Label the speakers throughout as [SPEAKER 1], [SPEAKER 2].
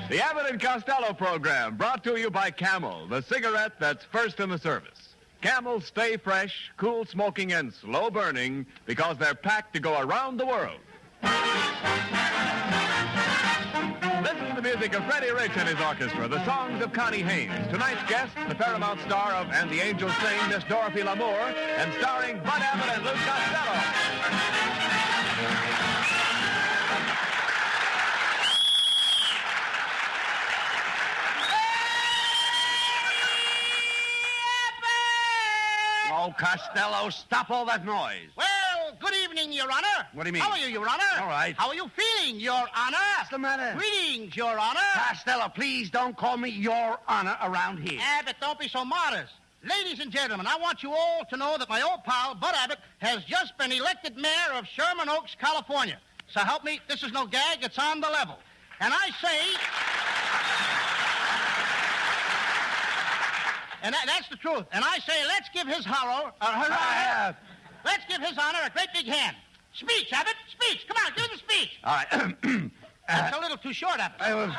[SPEAKER 1] The Abbott and Costello program, brought to you by Camel, the cigarette that's first in the service. Camels stay fresh, cool smoking, and slow burning because they're packed to go around the world. Listen to the music of Freddie Rich and his orchestra, the songs of Connie Haynes. Tonight's guest, the Paramount star of And the Angels Sing, Miss Dorothy Lamour, and starring Bud Abbott and Lou Costello.
[SPEAKER 2] Oh, Costello, stop all that noise.
[SPEAKER 3] Well, good evening, Your Honor.
[SPEAKER 2] What do you mean?
[SPEAKER 3] How are you, Your Honor?
[SPEAKER 2] All right.
[SPEAKER 3] How are you feeling, Your Honor?
[SPEAKER 2] What's the matter?
[SPEAKER 3] Greetings, Your Honor.
[SPEAKER 2] Costello, please don't call me Your Honor around here.
[SPEAKER 3] Abbott, don't be so modest. Ladies and gentlemen, I want you all to know that my old pal, Bud Abbott, has just been elected mayor of Sherman Oaks, California. So help me, this is no gag, it's on the level. And I say... And that's the truth. And I say, let's give his let's give his honor a great big hand. Speech, Abbott, speech. Come on, give him a speech.
[SPEAKER 2] All right.
[SPEAKER 3] That's a little too short, Abbott.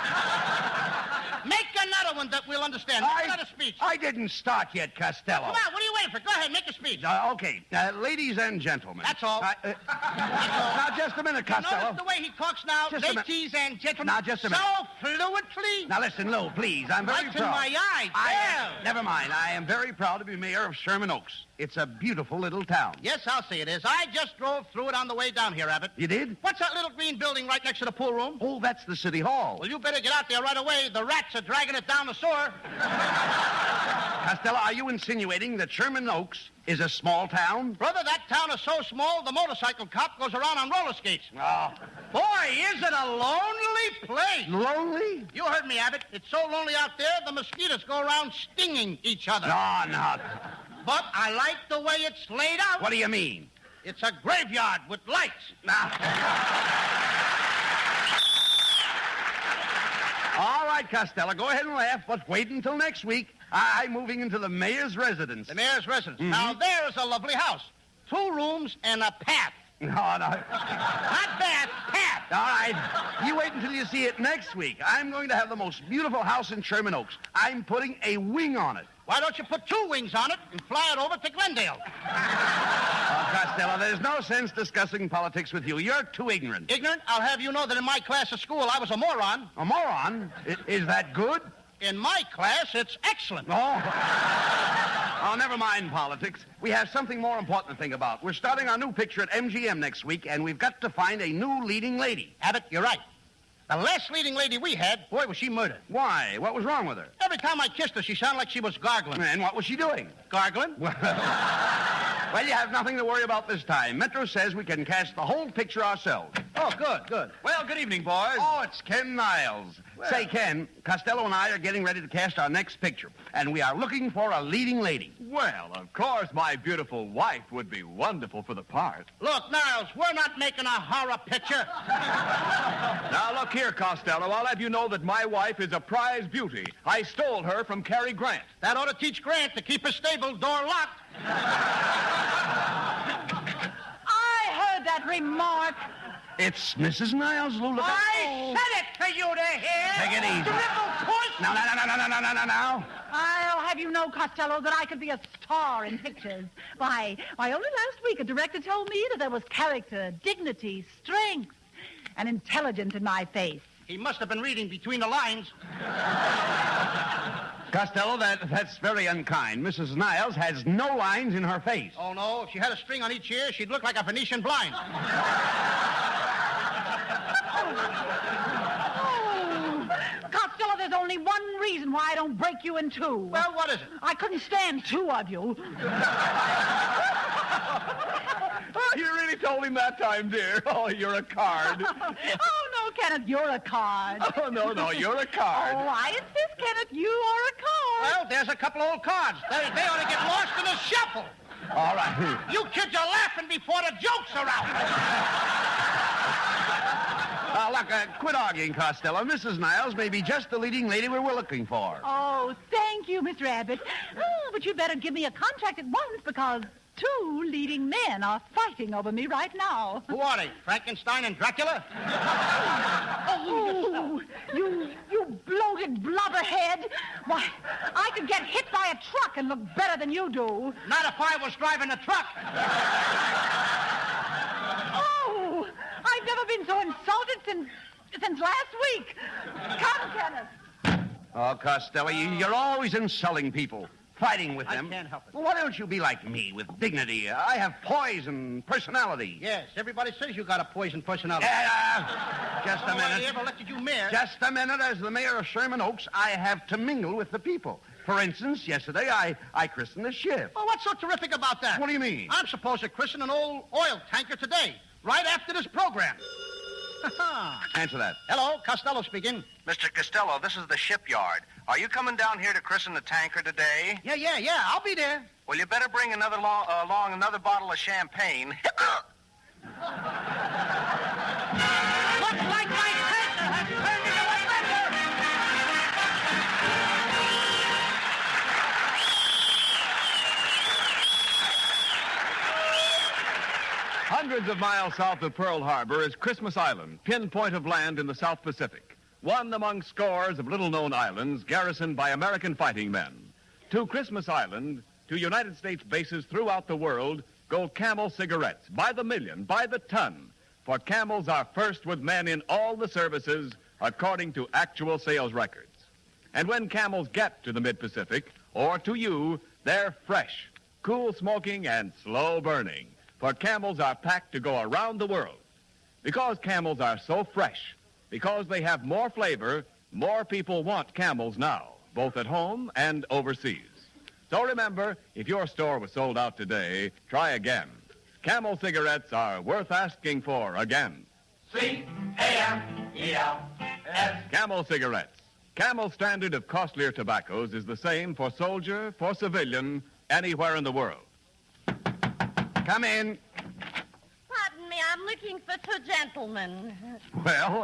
[SPEAKER 3] Make another one that we'll understand. Make another speech.
[SPEAKER 2] I didn't start yet, Costello.
[SPEAKER 3] Come on, what are you waiting for? Go ahead, make a speech.
[SPEAKER 2] Okay. Ladies and gentlemen.
[SPEAKER 3] That's all.
[SPEAKER 2] Now, just a minute, Costello.
[SPEAKER 3] Notice the way he talks now,
[SPEAKER 2] Just a minute.
[SPEAKER 3] ladies and gentlemen.
[SPEAKER 2] Now, just a minute.
[SPEAKER 3] So fluently.
[SPEAKER 2] Now, listen, Lou, please. I'm very
[SPEAKER 3] Right
[SPEAKER 2] proud.
[SPEAKER 3] in my eyes.
[SPEAKER 2] Never mind. I am very proud to be mayor of Sherman Oaks. It's a beautiful little town.
[SPEAKER 3] Yes, I'll say it is. I just drove through it on the way down here, Abbott.
[SPEAKER 2] You did?
[SPEAKER 3] What's that little green building right next to the pool room?
[SPEAKER 2] Oh, that's the city hall.
[SPEAKER 3] Well, you better get out there right away. The rats are dragging it down the sewer.
[SPEAKER 2] Costello, are you insinuating that Sherman Oaks is a small town?
[SPEAKER 3] Brother, that town is so small, the motorcycle cop goes around on roller skates.
[SPEAKER 2] Oh.
[SPEAKER 3] Boy, is it a lonely place.
[SPEAKER 2] Lonely?
[SPEAKER 3] You heard me, Abbott. It's so lonely out there, the mosquitoes go around stinging each other.
[SPEAKER 2] No.
[SPEAKER 3] But I like the way it's laid out.
[SPEAKER 2] What do you mean?
[SPEAKER 3] It's a graveyard with lights.
[SPEAKER 2] All right, Costello, go ahead and laugh, but wait until next week. I'm moving into the mayor's residence.
[SPEAKER 3] The mayor's residence.
[SPEAKER 2] Mm-hmm.
[SPEAKER 3] Now, there's a lovely house. 2 rooms and a path.
[SPEAKER 2] No.
[SPEAKER 3] Not bath, path.
[SPEAKER 2] All right. You wait until you see it next week. I'm going to have the most beautiful house in Sherman Oaks. I'm putting a wing on it.
[SPEAKER 3] Why don't you put 2 wings on it and fly it over to Glendale?
[SPEAKER 2] Oh, Costello, there's no sense discussing politics with you. You're too ignorant.
[SPEAKER 3] Ignorant? I'll have you know that in my class of school, I was a moron.
[SPEAKER 2] A moron? Is that good?
[SPEAKER 3] In my class, it's excellent.
[SPEAKER 2] Oh, never mind politics. We have something more important to think about. We're starting our new picture at MGM next week, and we've got to find a new leading lady.
[SPEAKER 3] Abbott, you're right. The last leading lady we had, boy, was she murdered.
[SPEAKER 2] Why? What was wrong with her?
[SPEAKER 3] Every time I kissed her, she sounded like she was gargling.
[SPEAKER 2] And what was she doing?
[SPEAKER 3] Gargling?
[SPEAKER 2] Well, you have nothing to worry about this time. Metro says we can cast the whole picture ourselves.
[SPEAKER 3] Oh, good.
[SPEAKER 1] Well, good evening, boys.
[SPEAKER 2] Oh, it's Ken Niles.
[SPEAKER 1] Well.
[SPEAKER 2] Say, Ken, Costello and I are getting ready to cast our next picture, and we are looking for a leading lady.
[SPEAKER 1] Well, of course, my beautiful wife would be wonderful for the part.
[SPEAKER 3] Look, Niles, we're not making a horror picture.
[SPEAKER 1] Now, look here, Costello. I'll have you know that my wife is a prize beauty. I stole her from Cary Grant.
[SPEAKER 3] That ought to teach Grant to keep his stable door locked.
[SPEAKER 4] I heard that remark.
[SPEAKER 2] It's Mrs. Niles, Lou. Look
[SPEAKER 3] I said it to you to hear.
[SPEAKER 2] Take it easy.
[SPEAKER 3] Dribble push.
[SPEAKER 2] Now.
[SPEAKER 4] I'll have you know, Costello, that I could be a star in pictures. Why, only last week a director told me that there was character, dignity, strength, and intelligence in my face.
[SPEAKER 3] He must have been reading between the lines.
[SPEAKER 2] Costello, that's very unkind. Mrs. Niles has no lines in her face.
[SPEAKER 3] Oh, no. If she had a string on each ear, she'd look like a Venetian blind.
[SPEAKER 4] Costello, there's only one reason why I don't break you in 2.
[SPEAKER 3] Well, what is it?
[SPEAKER 4] I couldn't stand 2 of you.
[SPEAKER 1] You really told him that time, dear. Oh, you're a card.
[SPEAKER 4] Oh, no, Kenneth, you're a card.
[SPEAKER 1] Oh, no, you're a card.
[SPEAKER 4] Oh, I insist, Kenneth, you are a card.
[SPEAKER 3] Well, there's a couple old cards. They ought to get lost in the shuffle.
[SPEAKER 2] All right.
[SPEAKER 3] You kids are laughing before the jokes are out.
[SPEAKER 2] Look, quit arguing, Costello. Mrs. Niles may be just the leading lady we're looking for.
[SPEAKER 4] Oh, thank you, Mr. Abbott. Oh, but you better give me a contract at once because 2 leading men are fighting over me right now.
[SPEAKER 3] Who are they? Frankenstein and Dracula?
[SPEAKER 4] Oh, you Why, I could get hit by a truck and look better than you do.
[SPEAKER 3] Not if I was driving a truck.
[SPEAKER 4] Oh, I've never been so insulted since last week. Come, Kenneth.
[SPEAKER 2] Oh, Costello, you're always insulting people, fighting with
[SPEAKER 3] I
[SPEAKER 2] them.
[SPEAKER 3] can't help it.
[SPEAKER 2] Well, why don't you be like me, with dignity? I have poise and personality.
[SPEAKER 3] Yes, everybody says you got a poison personality.
[SPEAKER 2] Just a
[SPEAKER 3] Nobody
[SPEAKER 2] minute.
[SPEAKER 3] ever elected you mayor.
[SPEAKER 2] Just a minute. As the mayor of Sherman Oaks, I have to mingle with the people. For instance, yesterday I christened a ship.
[SPEAKER 3] Well, what's so terrific about that?
[SPEAKER 2] What do you mean?
[SPEAKER 3] I'm supposed to christen an old oil tanker today, right after this program.
[SPEAKER 2] Answer that.
[SPEAKER 3] Hello, Costello speaking.
[SPEAKER 5] Mr. Costello, this is the shipyard. Are you coming down here to christen the tanker today?
[SPEAKER 3] Yeah, I'll be there.
[SPEAKER 5] Well, you better bring along another bottle of champagne.
[SPEAKER 3] Looks like my tanker has turned into a blender.
[SPEAKER 1] Hundreds of miles south of Pearl Harbor is Christmas Island, pinpoint of land in the South Pacific. One among scores of little-known islands garrisoned by American fighting men. To Christmas Island, to United States bases throughout the world, go Camel cigarettes, by the million, by the ton. For Camels are first with men in all the services, according to actual sales records. And when Camels get to the mid-Pacific, or to you, they're fresh, cool smoking and slow burning. For Camels are packed to go around the world. Because Camels are so fresh, because they have more flavor, more people want Camels now, both at home and overseas. So remember, if your store was sold out today, try again. Camel cigarettes are worth asking for again. C-A-M-E-L-S. Camel cigarettes. Camel's standard of costlier tobaccos is the same for soldier, for civilian, anywhere in the world.
[SPEAKER 2] Come in.
[SPEAKER 6] Pardon me, I'm looking for two gentlemen.
[SPEAKER 2] Well,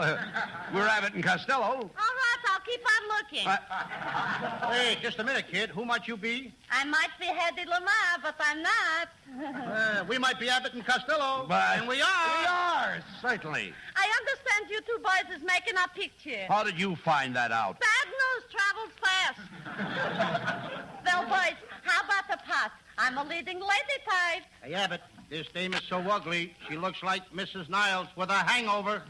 [SPEAKER 2] we're Abbott and Costello.
[SPEAKER 6] All right, I'll keep on looking.
[SPEAKER 3] Hey, just a minute, kid. Who might you be?
[SPEAKER 6] I might be Hedda Lamour, but I'm not.
[SPEAKER 3] We might be Abbott and Costello.
[SPEAKER 2] But
[SPEAKER 3] And we are.
[SPEAKER 2] We are, certainly.
[SPEAKER 6] I understand you two boys is making a picture.
[SPEAKER 2] How did you find that out?
[SPEAKER 6] Bad news travels fast. Well, boys, how about the pot? I'm a leading lady type.
[SPEAKER 3] Hey, Abbott, this dame is so ugly, she looks like Mrs. Niles with a hangover.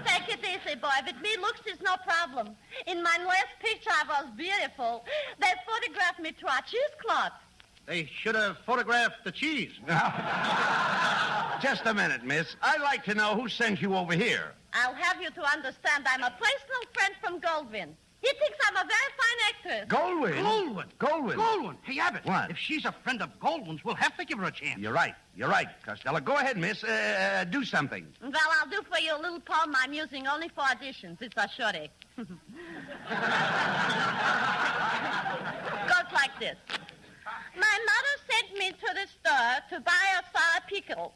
[SPEAKER 6] Take it easy, boy. With me, looks is no problem. In my last picture, I was beautiful. They photographed me through a cheesecloth.
[SPEAKER 3] They should have photographed the cheese.
[SPEAKER 2] Just a minute, miss. I'd like to know who sent you over here.
[SPEAKER 6] I'll have you to understand I'm a personal friend from Goldwyn. He thinks I'm a very fine actress.
[SPEAKER 2] Goldwyn? Goldwyn.
[SPEAKER 3] Goldwyn. Hey, Abbott.
[SPEAKER 2] What?
[SPEAKER 3] If she's a friend of Goldwyn's, we'll have to give her a chance.
[SPEAKER 2] You're right, Costello. Go ahead, miss. Do something.
[SPEAKER 6] Well, I'll do for you a little poem I'm using only for auditions. It's a shorty. Goes like this. My mother sent me to the store to buy a sour pickle.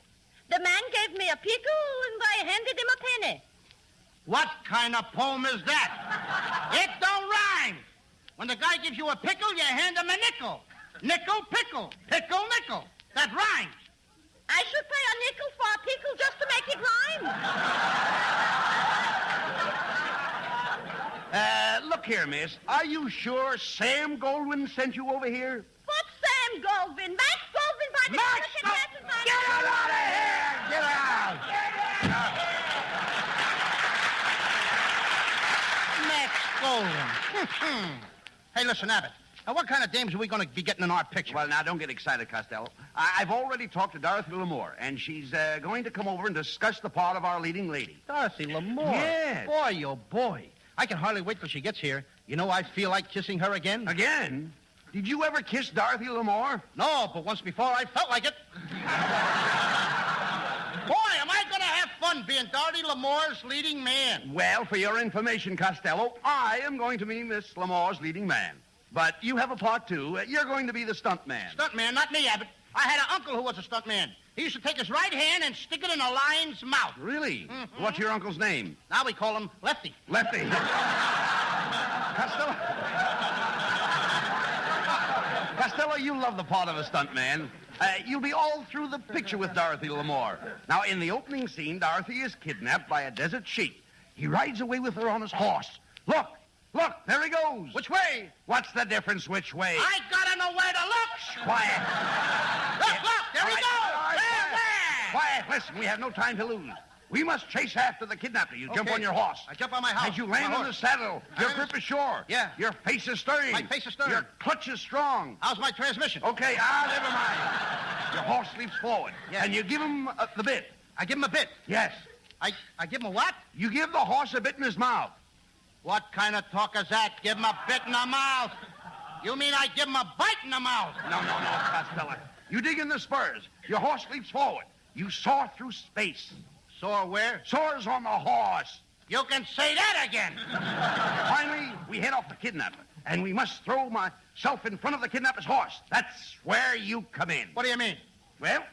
[SPEAKER 6] The man gave me a pickle, and I handed him a penny.
[SPEAKER 3] What kind of poem is that? It don't rhyme. When the guy gives you a pickle, you hand him a nickel. Nickel, pickle. Pickle, nickel. That rhymes.
[SPEAKER 6] I should pay a nickel for a pickle just to make it rhyme.
[SPEAKER 2] Look here, miss. Are you sure Sam Goldwyn sent you over here?
[SPEAKER 6] What's Sam Goldwyn? Max Goldwyn by the
[SPEAKER 2] Max, get her out of here! Get her out!
[SPEAKER 3] Max Goldwyn. Hey, listen, Abbott. Now, what kind of dames are we going to be getting in our picture?
[SPEAKER 2] Well, now, don't get excited, Costello. I've already talked to Dorothy Lamour, and she's going to come over and discuss the part of our leading lady.
[SPEAKER 3] Dorothy Lamour.
[SPEAKER 2] Yes.
[SPEAKER 3] Boy, oh, boy. I can hardly wait till she gets here. You know, I feel like kissing her again.
[SPEAKER 2] Again? Did you ever kiss Dorothy Lamour?
[SPEAKER 3] No, but once before I felt like it. Boy, am I going to have fun being Dorothy Lamour's leading man.
[SPEAKER 2] Well, for your information, Costello, I am going to be Miss Lamour's leading man. But you have a part, too. You're going to be the stunt man.
[SPEAKER 3] Stunt man, not me, Abbott. I had an uncle who was a stunt man. He used to take his right hand and stick it in a lion's mouth.
[SPEAKER 2] Really? Mm-hmm. What's your uncle's name?
[SPEAKER 3] Now we call him Lefty.
[SPEAKER 2] Lefty. Costello? Costello, you love the part of a stunt man. You'll be all through the picture with Dorothy Lamour. Now, in the opening scene, Dorothy is kidnapped by a desert sheik. He rides away with her on his horse. Look, Look, there he goes.
[SPEAKER 3] Which way?
[SPEAKER 2] What's the difference which way?
[SPEAKER 3] I gotta know where to look.
[SPEAKER 2] Quiet.
[SPEAKER 3] Look, there he goes.
[SPEAKER 2] All right,
[SPEAKER 3] There.
[SPEAKER 2] Quiet, listen, we have no time to lose. We must chase after the kidnapper. You jump on your horse.
[SPEAKER 3] I jump on my house.
[SPEAKER 2] As you land
[SPEAKER 3] My
[SPEAKER 2] on the
[SPEAKER 3] horse.
[SPEAKER 2] saddle, your
[SPEAKER 3] I'm
[SPEAKER 2] grip is sure.
[SPEAKER 3] Yeah.
[SPEAKER 2] Your face is stern.
[SPEAKER 3] My face is stern.
[SPEAKER 2] Your clutch is strong.
[SPEAKER 3] How's my transmission?
[SPEAKER 2] Okay, never mind. Your horse leaps forward.
[SPEAKER 3] Yeah.
[SPEAKER 2] And you give him the bit.
[SPEAKER 3] I give him a bit.
[SPEAKER 2] Yes.
[SPEAKER 3] I give him a what?
[SPEAKER 2] You give the horse a bit in his mouth.
[SPEAKER 3] What kind of talk is that? Give him a bit in the mouth. You mean I give him a bite in the mouth?
[SPEAKER 2] No, Costello. You dig in the spurs. Your horse leaps forward. You soar through space.
[SPEAKER 3] Soar where?
[SPEAKER 2] Soars on the horse.
[SPEAKER 3] You can say that again.
[SPEAKER 2] Finally, we head off the kidnapper. And we must throw myself in front of the kidnapper's horse. That's where you come in.
[SPEAKER 3] What do you mean?
[SPEAKER 2] Well,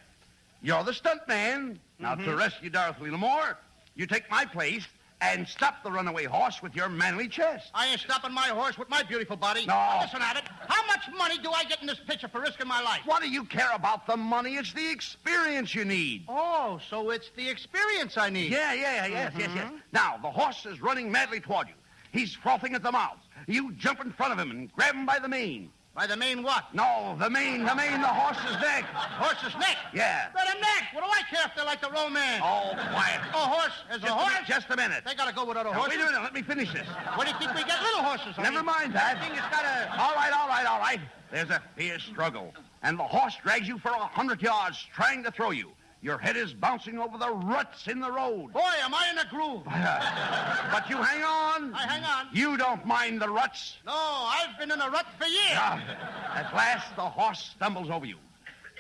[SPEAKER 2] you're the stunt man. Now, to rescue Dorothy Lamour, you take my place and stop the runaway horse with your manly chest.
[SPEAKER 3] I ain't stopping my horse with my beautiful body.
[SPEAKER 2] No.
[SPEAKER 3] Now, listen, Abbott. How much money do I get in this picture for risking my life?
[SPEAKER 2] What do you care about the money? It's the experience you need.
[SPEAKER 3] Oh, so it's the experience I need.
[SPEAKER 2] Yes. Now, the horse is running madly toward you. He's frothing at the mouth. You jump in front of him and grab him by the mane.
[SPEAKER 3] By the main what?
[SPEAKER 2] No, the mane, the horse's neck.
[SPEAKER 3] Horse's neck?
[SPEAKER 2] Yeah.
[SPEAKER 3] Let him neck. What do I care if they're like the romance?
[SPEAKER 2] Oh, quiet.
[SPEAKER 3] A horse is a horse.
[SPEAKER 2] Just a minute.
[SPEAKER 3] They gotta go with other
[SPEAKER 2] Now,
[SPEAKER 3] horses.
[SPEAKER 2] wait a minute. Let me finish this.
[SPEAKER 3] What do you think we get little horses?
[SPEAKER 2] Never mind that.
[SPEAKER 3] I think it's gotta...
[SPEAKER 2] All right. There's a fierce struggle. And the horse drags you for 100 yards, trying to throw you. Your head is bouncing over the ruts in the road.
[SPEAKER 3] Boy, am I in a groove.
[SPEAKER 2] But you hang on.
[SPEAKER 3] I hang on.
[SPEAKER 2] You don't mind the ruts.
[SPEAKER 3] No, I've been in a rut for years.
[SPEAKER 2] At last, the horse stumbles over you,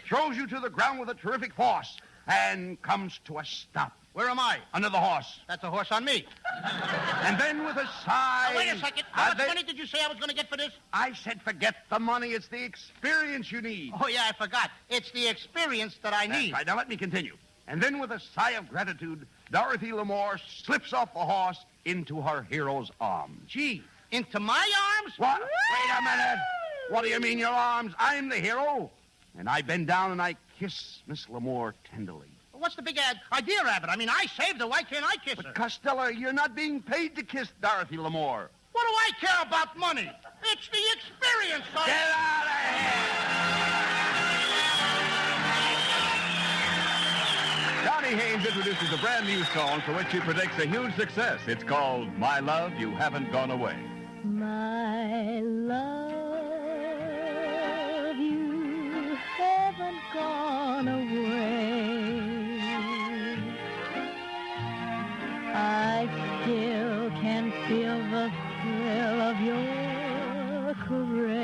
[SPEAKER 2] throws you to the ground with a terrific force, and comes to a stop.
[SPEAKER 3] Where am I?
[SPEAKER 2] Under the horse.
[SPEAKER 3] That's a horse on me.
[SPEAKER 2] And then with a sigh...
[SPEAKER 3] Now, wait a second. How much money did you say I was going to get for this?
[SPEAKER 2] I said forget the money. It's the experience you need.
[SPEAKER 3] Oh, yeah, I forgot. It's the experience that I
[SPEAKER 2] That's
[SPEAKER 3] need.
[SPEAKER 2] right. Now, let me continue. And then with a sigh of gratitude, Dorothy Lamour slips off the horse into her hero's arms.
[SPEAKER 3] Gee, into my arms?
[SPEAKER 2] What? Wait a minute. What do you mean, your arms? I'm the hero. And I bend down and I kiss Miss Lamour tenderly.
[SPEAKER 3] What's the big idea, Abbott? I mean, I saved her. Why can't I kiss her?
[SPEAKER 2] But, Costello, you're not being paid to kiss Dorothy Lamour.
[SPEAKER 3] What do I care about money? It's the experience.
[SPEAKER 2] Get out of here!
[SPEAKER 1] Connie Haynes introduces a brand new song for which he predicts a huge success. It's called My Love, You Haven't Gone Away.
[SPEAKER 7] My love, you haven't gone away. I still can feel the thrill of your caress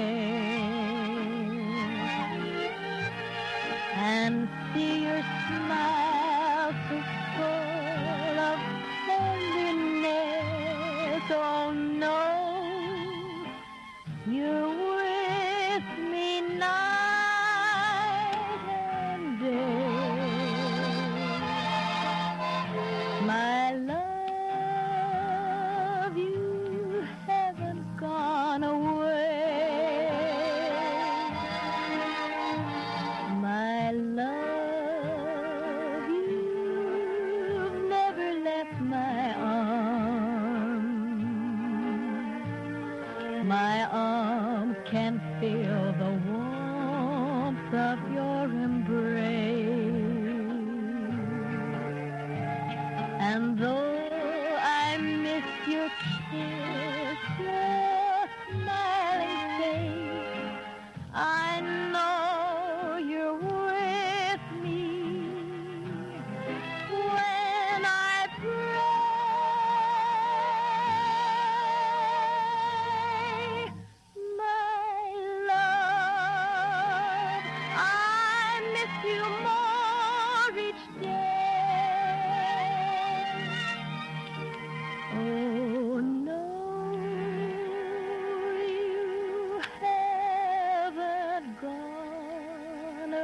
[SPEAKER 7] and see your smile so full of tenderness. Oh no, you're with me night and day. My love, you haven't gone away. My love, you've never left my arms. My arms can feel the warmth of your embrace. And though I miss your kiss, your smiling face, I know you're with me when I pray. My love, I miss you more each day. Oh no, you haven't gone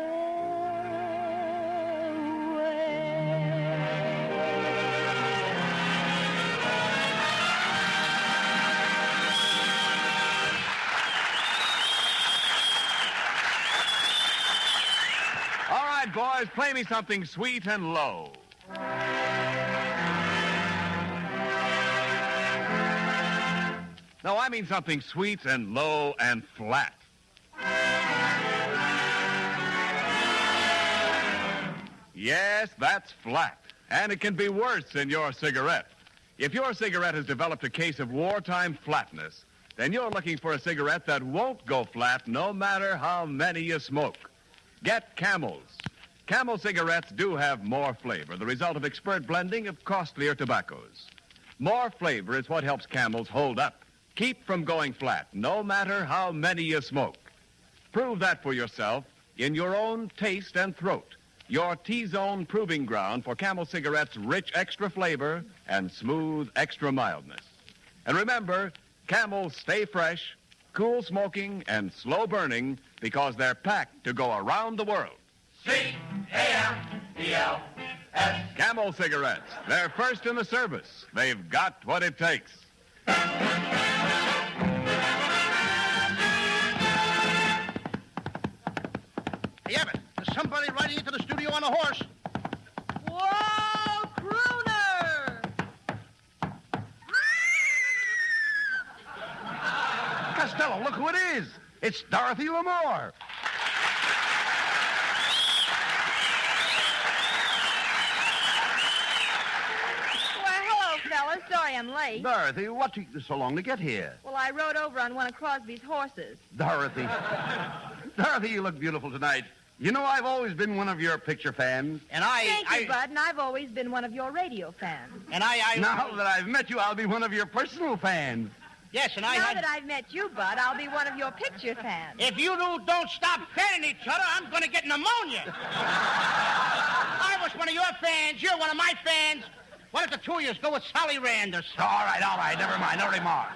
[SPEAKER 1] All right, boys, play me something sweet and low. No, I mean something sweet and low and flat. Yes, that's flat. And it can be worse than your cigarette. If your cigarette has developed a case of wartime flatness, then you're looking for a cigarette that won't go flat no matter how many you smoke. Get Camels. Camel cigarettes do have more flavor, the result of expert blending of costlier tobaccos. More flavor is what helps Camels hold up, keep from going flat, no matter how many you smoke. Prove that for yourself in your own taste and throat. Your T-Zone proving ground for Camel cigarettes' rich extra flavor and smooth extra mildness. And remember, Camels stay fresh, cool smoking, and slow burning because they're packed to go around the world. C-A-M-E-L-S. Camel cigarettes. They're first in the service. They've got what it takes.
[SPEAKER 3] Hey, Abbott, there's somebody riding into the studio on a horse.
[SPEAKER 6] Whoa, crooner!
[SPEAKER 2] Costello, look who it is. It's Dorothy Lamour.
[SPEAKER 8] Fellas, sorry I'm late.
[SPEAKER 2] Dorothy, what took you so long to get here?
[SPEAKER 8] Well, I rode over on one of Crosby's horses.
[SPEAKER 2] Dorothy. Dorothy, you look beautiful tonight. You know, I've always been one of your picture fans.
[SPEAKER 3] And
[SPEAKER 8] Thank you, Bud, and I've always been one of your radio fans.
[SPEAKER 3] And I...
[SPEAKER 2] Now that I've met you, I'll be one of your personal fans.
[SPEAKER 3] Yes, and
[SPEAKER 8] Now that I've met you, Bud, I'll be one of your picture fans.
[SPEAKER 3] If you don't stop fanning each other, I'm going to get pneumonia. I was one of your fans. You're one of my fans. Why don't the two of you go with Sally Rand or something?
[SPEAKER 2] All right. Never mind. No remarks.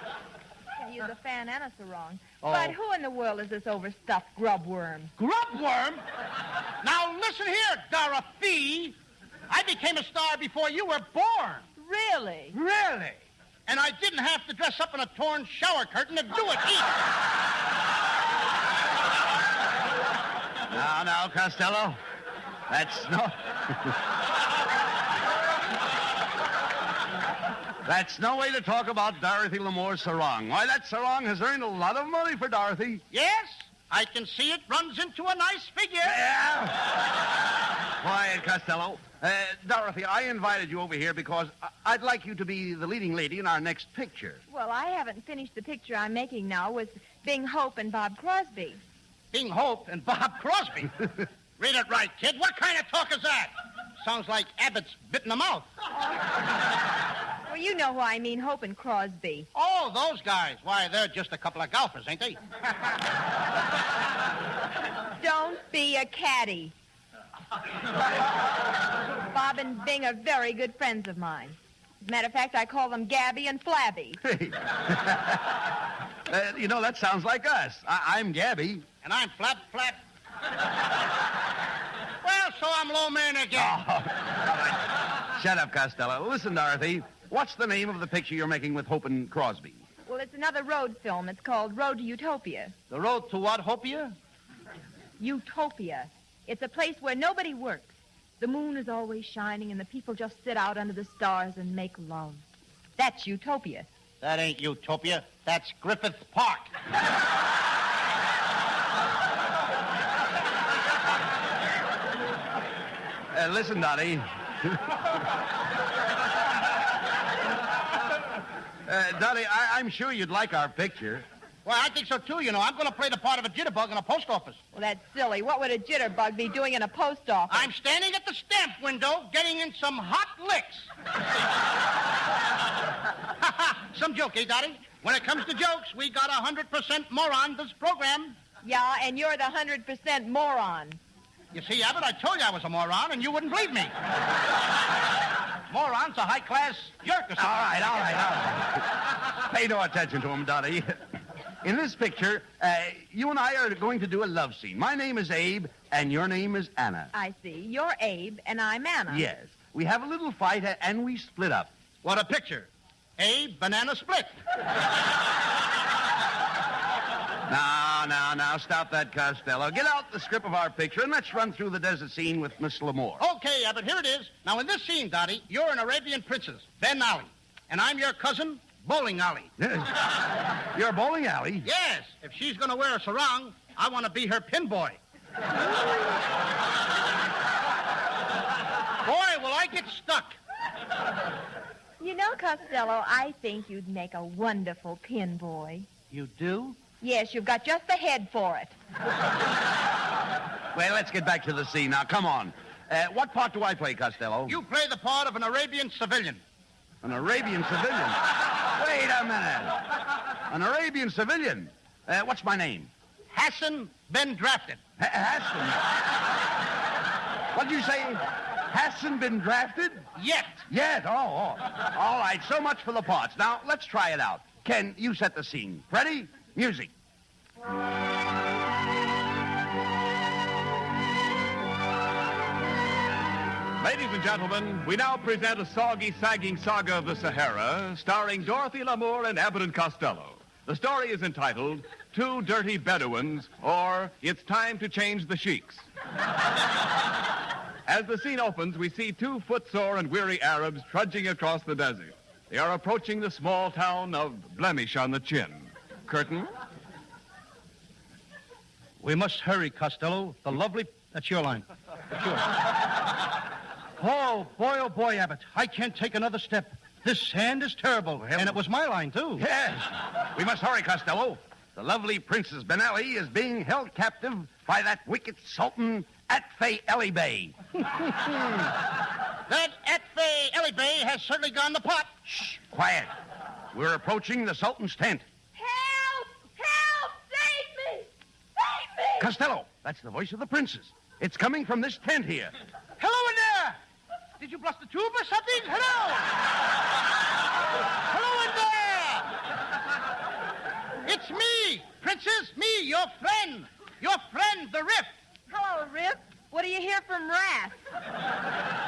[SPEAKER 8] Yeah, you're the fan and a sarong.
[SPEAKER 2] Oh.
[SPEAKER 8] But who in the world is this overstuffed grubworm?
[SPEAKER 3] Grubworm? Now, listen here, Dorothy. I became a star before you were born.
[SPEAKER 8] Really?
[SPEAKER 3] Really? And I didn't have to dress up in a torn shower curtain to do it either.
[SPEAKER 2] Now, Costello. That's no... That's no way to talk about Dorothy Lamour's sarong. Why, that sarong has earned a lot of money for Dorothy.
[SPEAKER 3] Yes, I can see it runs into a nice figure.
[SPEAKER 2] Yeah. Quiet, Costello. Dorothy, I invited you over here because I'd like you to be the leading lady in our next picture.
[SPEAKER 8] Well, I haven't finished the picture I'm making now with Bing Hope and Bob Crosby.
[SPEAKER 3] Bing Hope and Bob Crosby. Read it right, kid. What kind of talk is that? Sounds like Abbott's bit in the mouth.
[SPEAKER 8] Well, you know who I mean, Hope and Crosby.
[SPEAKER 3] Oh, those guys. Why, they're just a couple of golfers, ain't they?
[SPEAKER 8] Don't be a caddy. Bob and Bing are very good friends of mine. As a matter of fact, I call them Gabby and Flabby.
[SPEAKER 2] Hey. You know, that sounds like us. I'm Gabby.
[SPEAKER 3] And I'm Flap. Well, so I'm low man again.
[SPEAKER 2] Oh. Shut up, Costello. Listen, Dorothy. What's the name of the picture you're making with Hope and Crosby?
[SPEAKER 8] Well, it's another road film. It's called Road to Utopia.
[SPEAKER 3] The road to what, Hopia?
[SPEAKER 8] Utopia. It's a place where nobody works. The moon is always shining, and the people just sit out under the stars and make love. That's Utopia.
[SPEAKER 3] That ain't Utopia. That's Griffith Park.
[SPEAKER 2] Listen, Dottie. Dottie, I'm sure you'd like our picture.
[SPEAKER 3] Well, I think so, too. You know, I'm going to play the part of a jitterbug in a post office.
[SPEAKER 8] Well, that's silly. What would a jitterbug be doing in a post office?
[SPEAKER 3] I'm standing at the stamp window getting in some hot licks. Some joke, eh, Dottie? When it comes to jokes, we got 100% moron this program.
[SPEAKER 8] Yeah, and you're the 100% moron.
[SPEAKER 3] You see, Abbott, I told you I was a moron, and you wouldn't believe me. Moron's a high-class jerk or something.
[SPEAKER 2] All right. Pay no attention to him, Dottie. In this picture, you and I are going to do a love scene. My name is Abe, and your name is Anna.
[SPEAKER 8] I see. You're Abe, and I'm Anna.
[SPEAKER 2] Yes. We have a little fight, and we split up.
[SPEAKER 3] What a picture. Abe, banana split.
[SPEAKER 2] Now, stop that, Costello. Get out the script of our picture, and let's run through the desert scene with Miss Lamour.
[SPEAKER 3] Okay, Abbott, here it is. Now, in this scene, Dottie, you're an Arabian princess, Ben Ali, and I'm your cousin, bowling alley.
[SPEAKER 2] Your bowling alley?
[SPEAKER 3] Yes, if she's going to wear a sarong, I want to be her pin boy. Boy, will I get stuck.
[SPEAKER 8] You know, Costello, I think you'd make a wonderful pin boy.
[SPEAKER 3] You do?
[SPEAKER 8] Yes, you've got just the head for it.
[SPEAKER 2] Well, let's get back to the scene now. Come on. What part do I play, Costello?
[SPEAKER 3] You play the part of an Arabian civilian.
[SPEAKER 2] An Arabian civilian? Wait a minute. An Arabian civilian? What's my name?
[SPEAKER 3] Hassan been drafted.
[SPEAKER 2] Hassan? What'd you say? Hassan been drafted?
[SPEAKER 3] Yet.
[SPEAKER 2] Yet? Oh. All right, so much for the parts. Now, let's try it out. Ken, you set the scene. Ready? Music.
[SPEAKER 1] Ladies and gentlemen, we now present a soggy, sagging saga of the Sahara, starring Dorothy Lamour and Abbott and Costello. The story is entitled Two Dirty Bedouins, or It's Time to Change the Sheiks. As the scene opens, we see two footsore and weary Arabs trudging across the desert. They are approaching the small town of Blemish on the Chin. Curtain.
[SPEAKER 3] We must hurry, Costello. The lovely... That's your line. That's yours. Oh, boy, Abbott. I can't take another step. This sand is terrible. And it was my line, too.
[SPEAKER 2] Yes. We must hurry, Costello. The lovely Princess Ben Ali is being held captive by that wicked Sultan Atfay Ali Bey.
[SPEAKER 3] That Atfay Ali Bey has certainly gone to pot.
[SPEAKER 2] Shh, quiet. We're approaching the Sultan's tent.
[SPEAKER 6] Help! Help! Save me! Save me!
[SPEAKER 2] Costello, that's the voice of the princess. It's coming from this tent here.
[SPEAKER 3] Hello in there! Did you bust the tube or something? Hello! Hello in there! It's me, Princess, me, your friend, the Riff.
[SPEAKER 8] Hello, Riff. What do you hear from Wrath?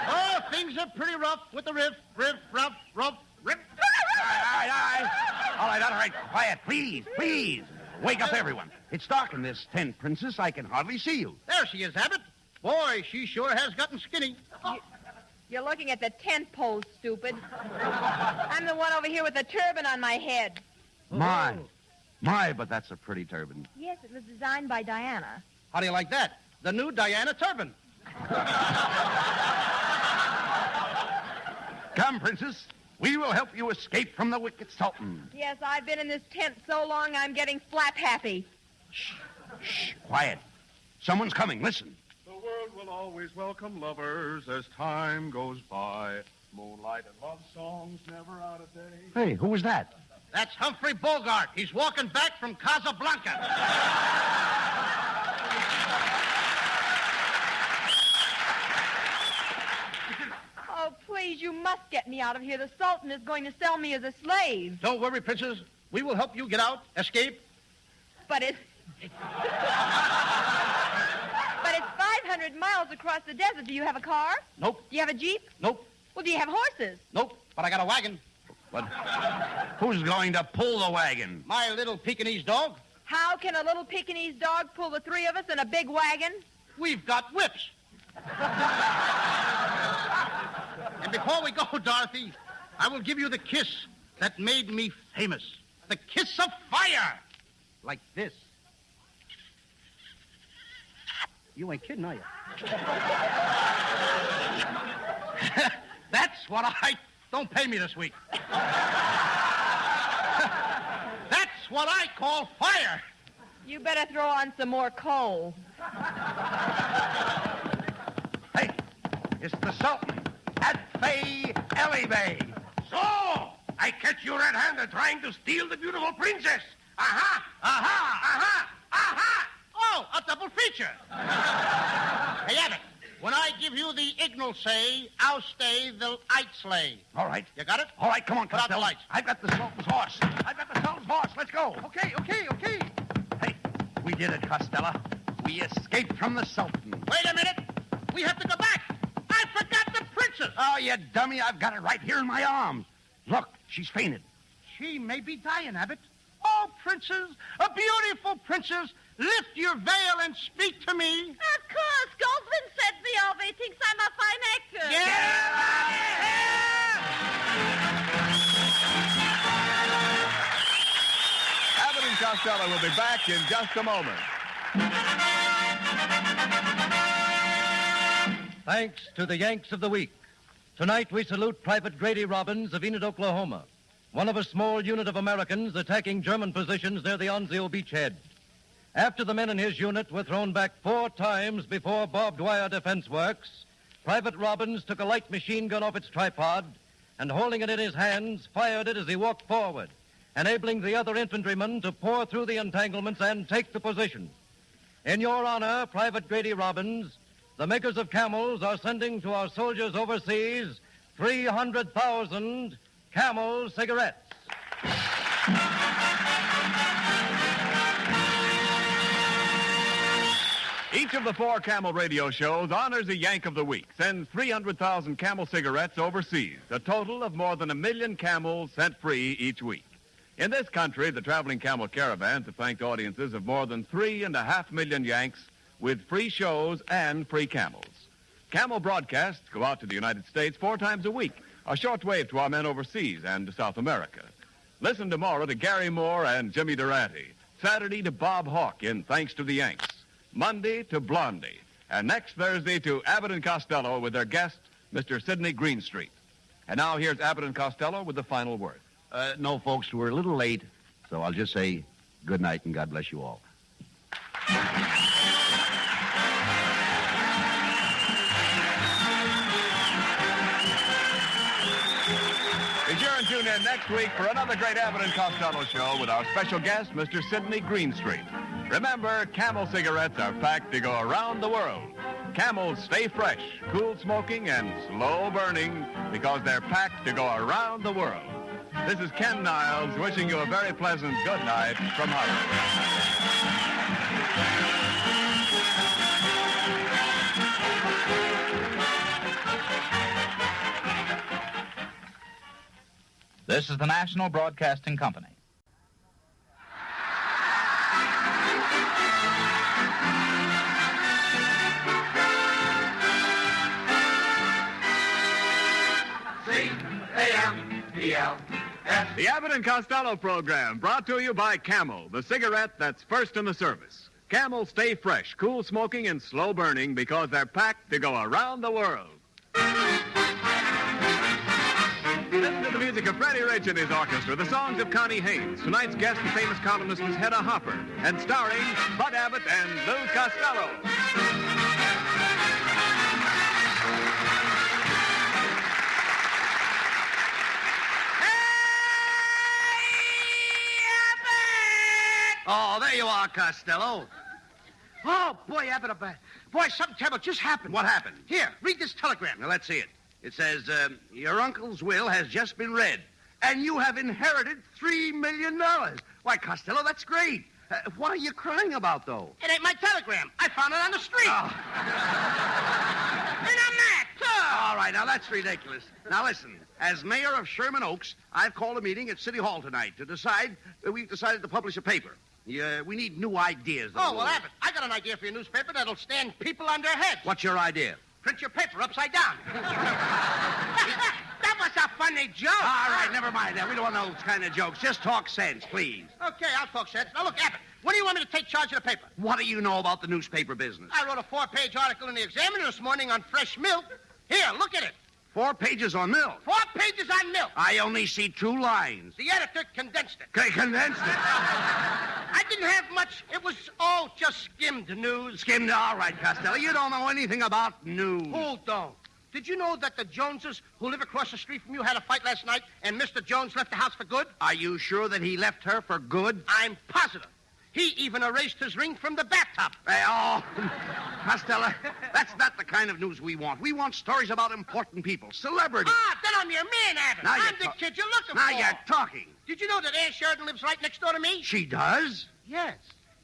[SPEAKER 3] Oh, things are pretty rough with the Riff, rough.
[SPEAKER 2] All right. Quiet, please. Wake up, everyone. It's dark in this tent, Princess. I can hardly see you.
[SPEAKER 3] There she is, Abbott. Boy, she sure has gotten skinny.
[SPEAKER 8] You're looking at the tent pole, stupid. I'm the one over here with the turban on my head.
[SPEAKER 2] My, but that's a pretty turban.
[SPEAKER 8] Yes, it was designed by Diana.
[SPEAKER 3] How do you like that? The new Diana turban.
[SPEAKER 2] Come, Princess. We will help you escape from the wicked Sultan.
[SPEAKER 8] Yes, I've been in this tent so long I'm getting flap happy.
[SPEAKER 2] Shh, quiet. Someone's coming. Listen.
[SPEAKER 9] The world will always welcome lovers as time goes by. Moonlight and love songs never out of date.
[SPEAKER 2] Hey, who was that?
[SPEAKER 3] That's Humphrey Bogart. He's walking back from Casablanca.
[SPEAKER 8] Oh, please, you must get me out of here. The Sultan is going to sell me as a slave.
[SPEAKER 3] Don't worry, Princess. We will help you get out, escape.
[SPEAKER 8] But it's 500 miles across the desert. Do you have a car?
[SPEAKER 3] Nope.
[SPEAKER 8] Do you have a Jeep?
[SPEAKER 3] Nope.
[SPEAKER 8] Well, do you have horses?
[SPEAKER 3] Nope. But I got a wagon.
[SPEAKER 2] What? Who's going to pull the wagon?
[SPEAKER 3] My little Pekingese dog.
[SPEAKER 8] How can a little Pekingese dog pull the three of us in a big wagon?
[SPEAKER 3] We've got whips. And before we go, Dorothy, I will give you the kiss that made me famous. The kiss of fire. Like this. You ain't kidding, are you? That's what I... Don't pay me this week. That's what I call fire.
[SPEAKER 8] You better throw on some more coal.
[SPEAKER 2] Hey, it's the Sultan, Atfay Ali Bey.
[SPEAKER 10] So, I catch you red-handed trying to steal the beautiful princess. Aha!
[SPEAKER 3] Oh, a double feature. Hey, Abbott, when I give you the Ignal say, I'll stay the Ike slay.
[SPEAKER 2] All right.
[SPEAKER 3] You got it?
[SPEAKER 2] All right, come on,
[SPEAKER 3] Put out the
[SPEAKER 2] Costello.
[SPEAKER 3] lights.
[SPEAKER 2] I've got the Sultan's horse. Let's go.
[SPEAKER 3] Okay.
[SPEAKER 2] Hey, we did it, Costello. We escaped from the Sultan.
[SPEAKER 3] Wait a minute. We have to go back. I forgot the princess.
[SPEAKER 2] Oh, you dummy. I've got it right here in my arms. Look, she's fainted.
[SPEAKER 3] She may be dying, Abbott. Oh, princess, a beautiful princess, lift your veil and speak to me.
[SPEAKER 6] Of course, Goldman sent me over. He thinks I'm a fine actor.
[SPEAKER 3] Get out of here!
[SPEAKER 1] Costello will be back in just a moment.
[SPEAKER 11] Thanks to the Yanks of the Week. Tonight we salute Private Grady Robbins of Enid, Oklahoma, one of a small unit of Americans attacking German positions near the Anzio beachhead. After the men in his unit were thrown back 4 times before barbed wire defense works, Private Robbins took a light machine gun off its tripod and, holding it in his hands, fired it as he walked forward, enabling the other infantrymen to pour through the entanglements and take the position. In your honor, Private Grady Robbins, the makers of Camels are sending to our soldiers overseas 300,000 Camel cigarettes.
[SPEAKER 1] Each of the 4 Camel radio shows honors a Yank of the Week, sends 300,000 Camel cigarettes overseas, a total of more than 1 million Camels sent free each week. In this country, the traveling Camel caravans have thanked audiences of more than 3.5 million Yanks with free shows and free Camels. Camel broadcasts go out to the United States 4 times a week, a shortwave to our men overseas and to South America. Listen tomorrow to Gary Moore and Jimmy Durante, Saturday to Bob Hawke in Thanks to the Yanks, Monday to Blondie, and next Thursday to Abbott and Costello with their guest, Mr. Sidney Greenstreet. And now here's Abbott and Costello with the final word.
[SPEAKER 2] No, folks, we're a little late, so I'll just say good night and God bless you all.
[SPEAKER 1] Be sure and tune in next week for another great Abbott and Costello show with our special guest, Mr. Sidney Greenstreet. Remember, Camel cigarettes are packed to go around the world. Camels stay fresh, cool smoking, and slow burning because they're packed to go around the world. This is Ken Niles wishing you a very pleasant good night from Hollywood.
[SPEAKER 5] This is the National Broadcasting Company. The Abbott and Costello program brought to you by Camel, the cigarette that's first in the service. Camel stay fresh, cool smoking, and slow burning because they're packed to go around the world. Listen to the music of Freddie Rich and his orchestra, the songs of Connie Haynes. Tonight's guest, the famous columnist, is Hedda Hopper, and starring Bud Abbott and Lou Costello.
[SPEAKER 2] Oh, there you are, Costello.
[SPEAKER 3] Oh, boy, Abbott, boy, something terrible just happened.
[SPEAKER 2] What happened?
[SPEAKER 3] Here, read this telegram.
[SPEAKER 2] Now, let's see it. It says, your uncle's will has just been read, and you have inherited $3 million. Why, Costello, that's great. What are you crying about, though?
[SPEAKER 3] It ain't my telegram. I found it on the street.
[SPEAKER 2] Oh.
[SPEAKER 3] And I'm mad, too.
[SPEAKER 2] All right, now that's ridiculous. Now listen, as mayor of Sherman Oaks, I've called a meeting at City Hall tonight to decide. We've decided to publish a paper. We need new ideas.
[SPEAKER 3] Oh, well, Abbott, I got an idea for your newspaper that'll stand people on their heads.
[SPEAKER 2] What's your idea?
[SPEAKER 3] Print your paper upside down. That was a funny joke.
[SPEAKER 2] All right, never mind that. We don't want those kind of jokes. Just talk sense, please.
[SPEAKER 3] Okay, I'll talk sense. Now, look, Abbott, when do you want me to take charge of the paper?
[SPEAKER 2] What do you know about the newspaper business?
[SPEAKER 3] I wrote a 4-page article in the Examiner this morning on fresh milk. Here, look at it.
[SPEAKER 2] 4 pages on milk.
[SPEAKER 3] 4 pages on milk.
[SPEAKER 2] I only see 2 lines.
[SPEAKER 3] The editor condensed it.
[SPEAKER 2] Condensed it.
[SPEAKER 3] I didn't have much. It was all just skimmed news.
[SPEAKER 2] Skimmed, all right, Costello. You don't know anything about news.
[SPEAKER 3] Who don't? Did you know that the Joneses, who live across the street from you, had a fight last night, and Mr. Jones left the house for good?
[SPEAKER 2] Are you sure that he left her for good?
[SPEAKER 3] I'm positive. He even erased his ring from the bathtub.
[SPEAKER 2] Costello, that's not the kind of news we want. We want stories about important people, celebrities.
[SPEAKER 3] Ah, then I'm your man, Abbott.
[SPEAKER 2] Now
[SPEAKER 3] I'm the kid you're looking
[SPEAKER 2] now
[SPEAKER 3] for.
[SPEAKER 2] Now you're talking.
[SPEAKER 3] Did you know that Ann Sheridan lives right next door to me?
[SPEAKER 2] She does?
[SPEAKER 3] Yes.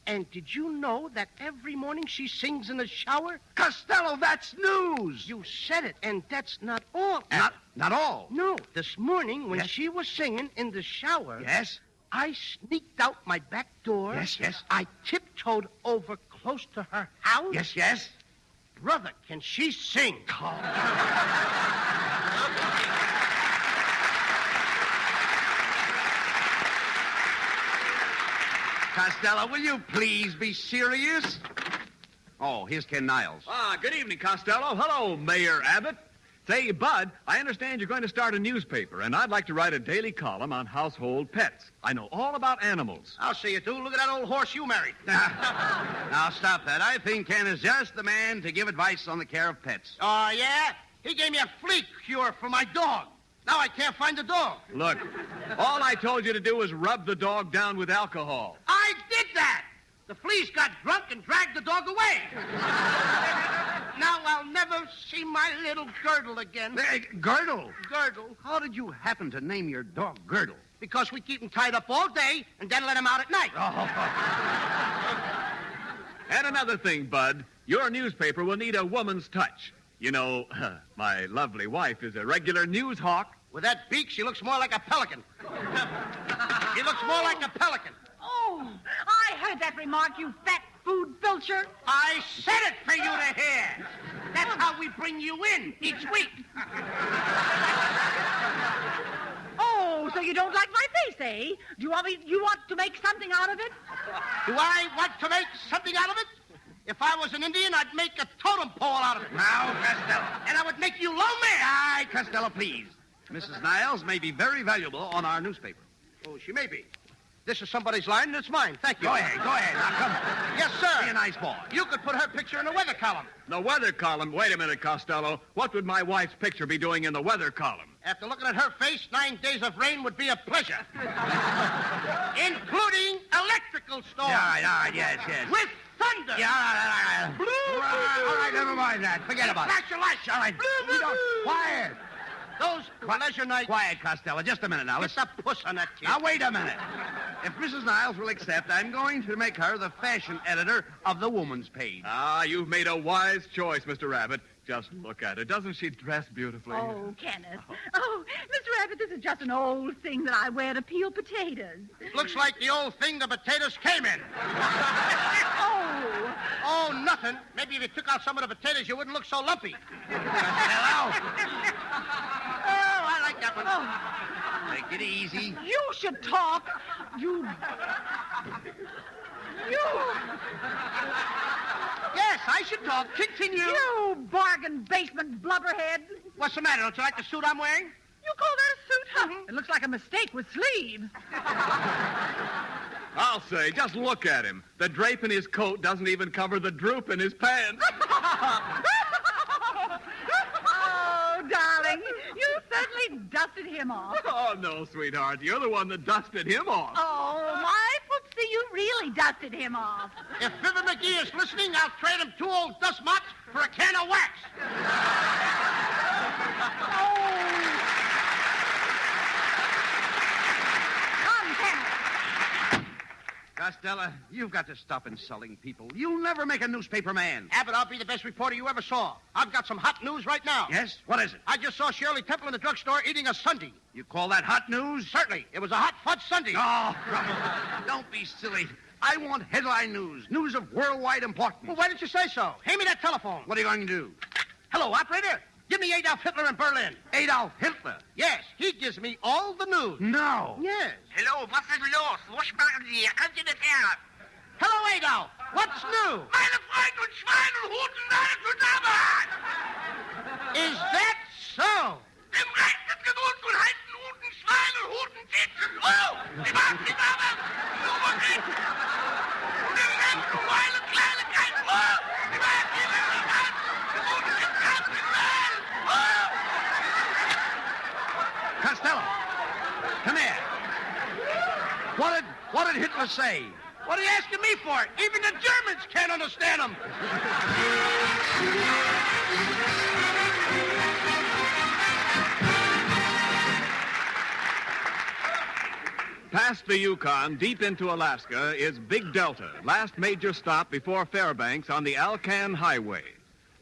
[SPEAKER 3] And did you know that every morning she sings in the shower?
[SPEAKER 2] Costello, that's news.
[SPEAKER 3] You said it, and that's not all.
[SPEAKER 2] Not all?
[SPEAKER 3] No. This morning, when she was singing in the shower...
[SPEAKER 2] Yes?
[SPEAKER 3] I sneaked out my back door.
[SPEAKER 2] Yes, yes.
[SPEAKER 3] I tiptoed over close to her house.
[SPEAKER 2] Yes, yes.
[SPEAKER 3] Brother, can she sing?
[SPEAKER 2] Costello, will you please be serious? Oh, here's Ken Niles.
[SPEAKER 5] Good evening, Costello. Hello, Mayor Abbott. Say, Bud, I understand you're going to start a newspaper, and I'd like to write a daily column on household pets. I know all about animals.
[SPEAKER 3] I'll see you do. Look at that old horse you married.
[SPEAKER 2] Now, stop that. I think Ken is just the man to give advice on the care of pets.
[SPEAKER 3] Oh, yeah? He gave me a flea cure for my dog. Now I can't find the dog.
[SPEAKER 5] Look, all I told you to do was rub the dog down with alcohol.
[SPEAKER 3] I did that. The fleas got drunk and dragged the dog away. Now I'll never see my little Girdle again.
[SPEAKER 2] Girdle?
[SPEAKER 3] Girdle.
[SPEAKER 2] How did you happen to name your dog Girdle?
[SPEAKER 3] Because we keep him tied up all day and then let him out at night.
[SPEAKER 5] And another thing, Bud, your newspaper will need a woman's touch. You know, my lovely wife is a regular news hawk.
[SPEAKER 3] With that beak, she looks more like a pelican. She looks more like a pelican.
[SPEAKER 4] Oh, I heard that remark, you fat food filcher.
[SPEAKER 3] I said it for you to hear. That's how we bring you in each week.
[SPEAKER 4] Oh, so you don't like my face, eh? Do you want to make something out of it?
[SPEAKER 3] Do I want to make something out of it? If I was an Indian, I'd make a totem pole out of it.
[SPEAKER 2] Now, Costello.
[SPEAKER 3] And I would make you low man.
[SPEAKER 2] Aye, Costello, please. Mrs. Niles may be very valuable on our newspaper.
[SPEAKER 3] Oh, she may be. This is somebody's line, and it's mine. Thank you.
[SPEAKER 2] Go ahead. Now, come on.
[SPEAKER 3] Yes, sir.
[SPEAKER 2] Be a nice boy.
[SPEAKER 3] You could put her picture in the weather column.
[SPEAKER 5] The weather column? Wait a minute, Costello. What would my wife's picture be doing in the weather column?
[SPEAKER 3] After looking at her face, 9 days of rain would be a pleasure. Including electrical storms.
[SPEAKER 2] Yes.
[SPEAKER 3] With thunder.
[SPEAKER 2] Yeah. All right, never mind that. Forget about it.
[SPEAKER 3] Flash your lights.
[SPEAKER 2] All right. We don't... Quiet.
[SPEAKER 3] Those pleasure nights.
[SPEAKER 2] Quiet, Costello. Just a minute now.
[SPEAKER 3] It's a puss on that kid.
[SPEAKER 2] Now, wait a minute. If Mrs. Niles will accept, I'm going to make her the fashion editor of the woman's page.
[SPEAKER 5] You've made a wise choice, Mr. Rabbit. Just look at her. Doesn't she dress beautifully?
[SPEAKER 4] Oh, Kenneth. Oh, Mr. Rabbit, this is just an old thing that I wear to peel potatoes.
[SPEAKER 3] Looks like the old thing the potatoes came in. Oh, nothing. Maybe if you took out some of the potatoes, you wouldn't look so lumpy.
[SPEAKER 2] Hello.
[SPEAKER 3] Oh, I like that one.
[SPEAKER 4] Oh,
[SPEAKER 2] Take it easy.
[SPEAKER 4] you should talk. You...
[SPEAKER 3] Yes, I should talk. Continue.
[SPEAKER 4] You bargain basement blubberhead.
[SPEAKER 3] What's the matter? Don't you like the suit I'm wearing?
[SPEAKER 4] You call that a suit, huh? It looks like a mistake with sleeves.
[SPEAKER 5] I'll say, just look at him. The drape in his coat doesn't even cover the droop in his pants.
[SPEAKER 4] Oh, darling, you certainly dusted him off.
[SPEAKER 5] Oh, no, sweetheart. You're the one that dusted him off.
[SPEAKER 4] Oh, my footsie, you really dusted him off.
[SPEAKER 3] If Vivian McGee is listening, I'll trade him 2 old dust mops for a can of wax.
[SPEAKER 4] Come, Kenneth.
[SPEAKER 2] Costello, you've got to stop insulting people. You'll never make a newspaper man.
[SPEAKER 3] Abbott, I'll be the best reporter you ever saw. I've got some hot news right now.
[SPEAKER 2] Yes? What is it?
[SPEAKER 3] I just saw Shirley Temple in the drugstore eating a sundae.
[SPEAKER 2] You call that hot news?
[SPEAKER 3] Certainly. It was a hot fudge sundae.
[SPEAKER 2] Oh, don't be silly. I want headline news of worldwide importance.
[SPEAKER 3] Well, why didn't you say so? Hand me that telephone.
[SPEAKER 2] What are you going to do?
[SPEAKER 3] Hello, operator. Give me Adolf Hitler in Berlin.
[SPEAKER 2] Adolf Hitler?
[SPEAKER 3] Yes, he gives me all the news.
[SPEAKER 2] No.
[SPEAKER 3] Yes.
[SPEAKER 10] Hallo, was ist los? Wo sparen Sie? Kann Sie nicht her?
[SPEAKER 3] Hello, Adolf. What's new?
[SPEAKER 10] Meine Freunde und Schweine und Huten alle zusammen!
[SPEAKER 3] Is that so?
[SPEAKER 10] Im Recht wird gewohnt und halten Huten, Schweine und Huten sitzen. Oh, die machen zusammen! Nummer 1! Und im Recht und Weile kleine kein Oh, die machen die Welt an! Die Huten sind ganz in Welt! Oh!
[SPEAKER 2] Costello, come here. What did Hitler say?
[SPEAKER 3] What are you asking me for? Even the Germans can't understand him.
[SPEAKER 5] Past the Yukon, deep into Alaska, is Big Delta, last major stop before Fairbanks on the Alcan Highway.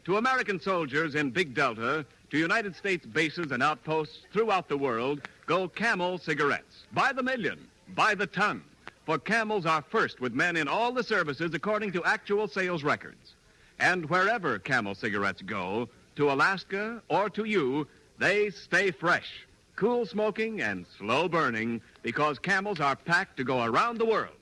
[SPEAKER 5] To American soldiers in Big Delta, to United States bases and outposts throughout the world, go Camel cigarettes. By the million, by the ton. For Camels are first with men in all the services according to actual sales records. And wherever Camel cigarettes go, to Alaska or to you, they stay fresh, cool smoking and slow burning because Camels are packed to go around the world.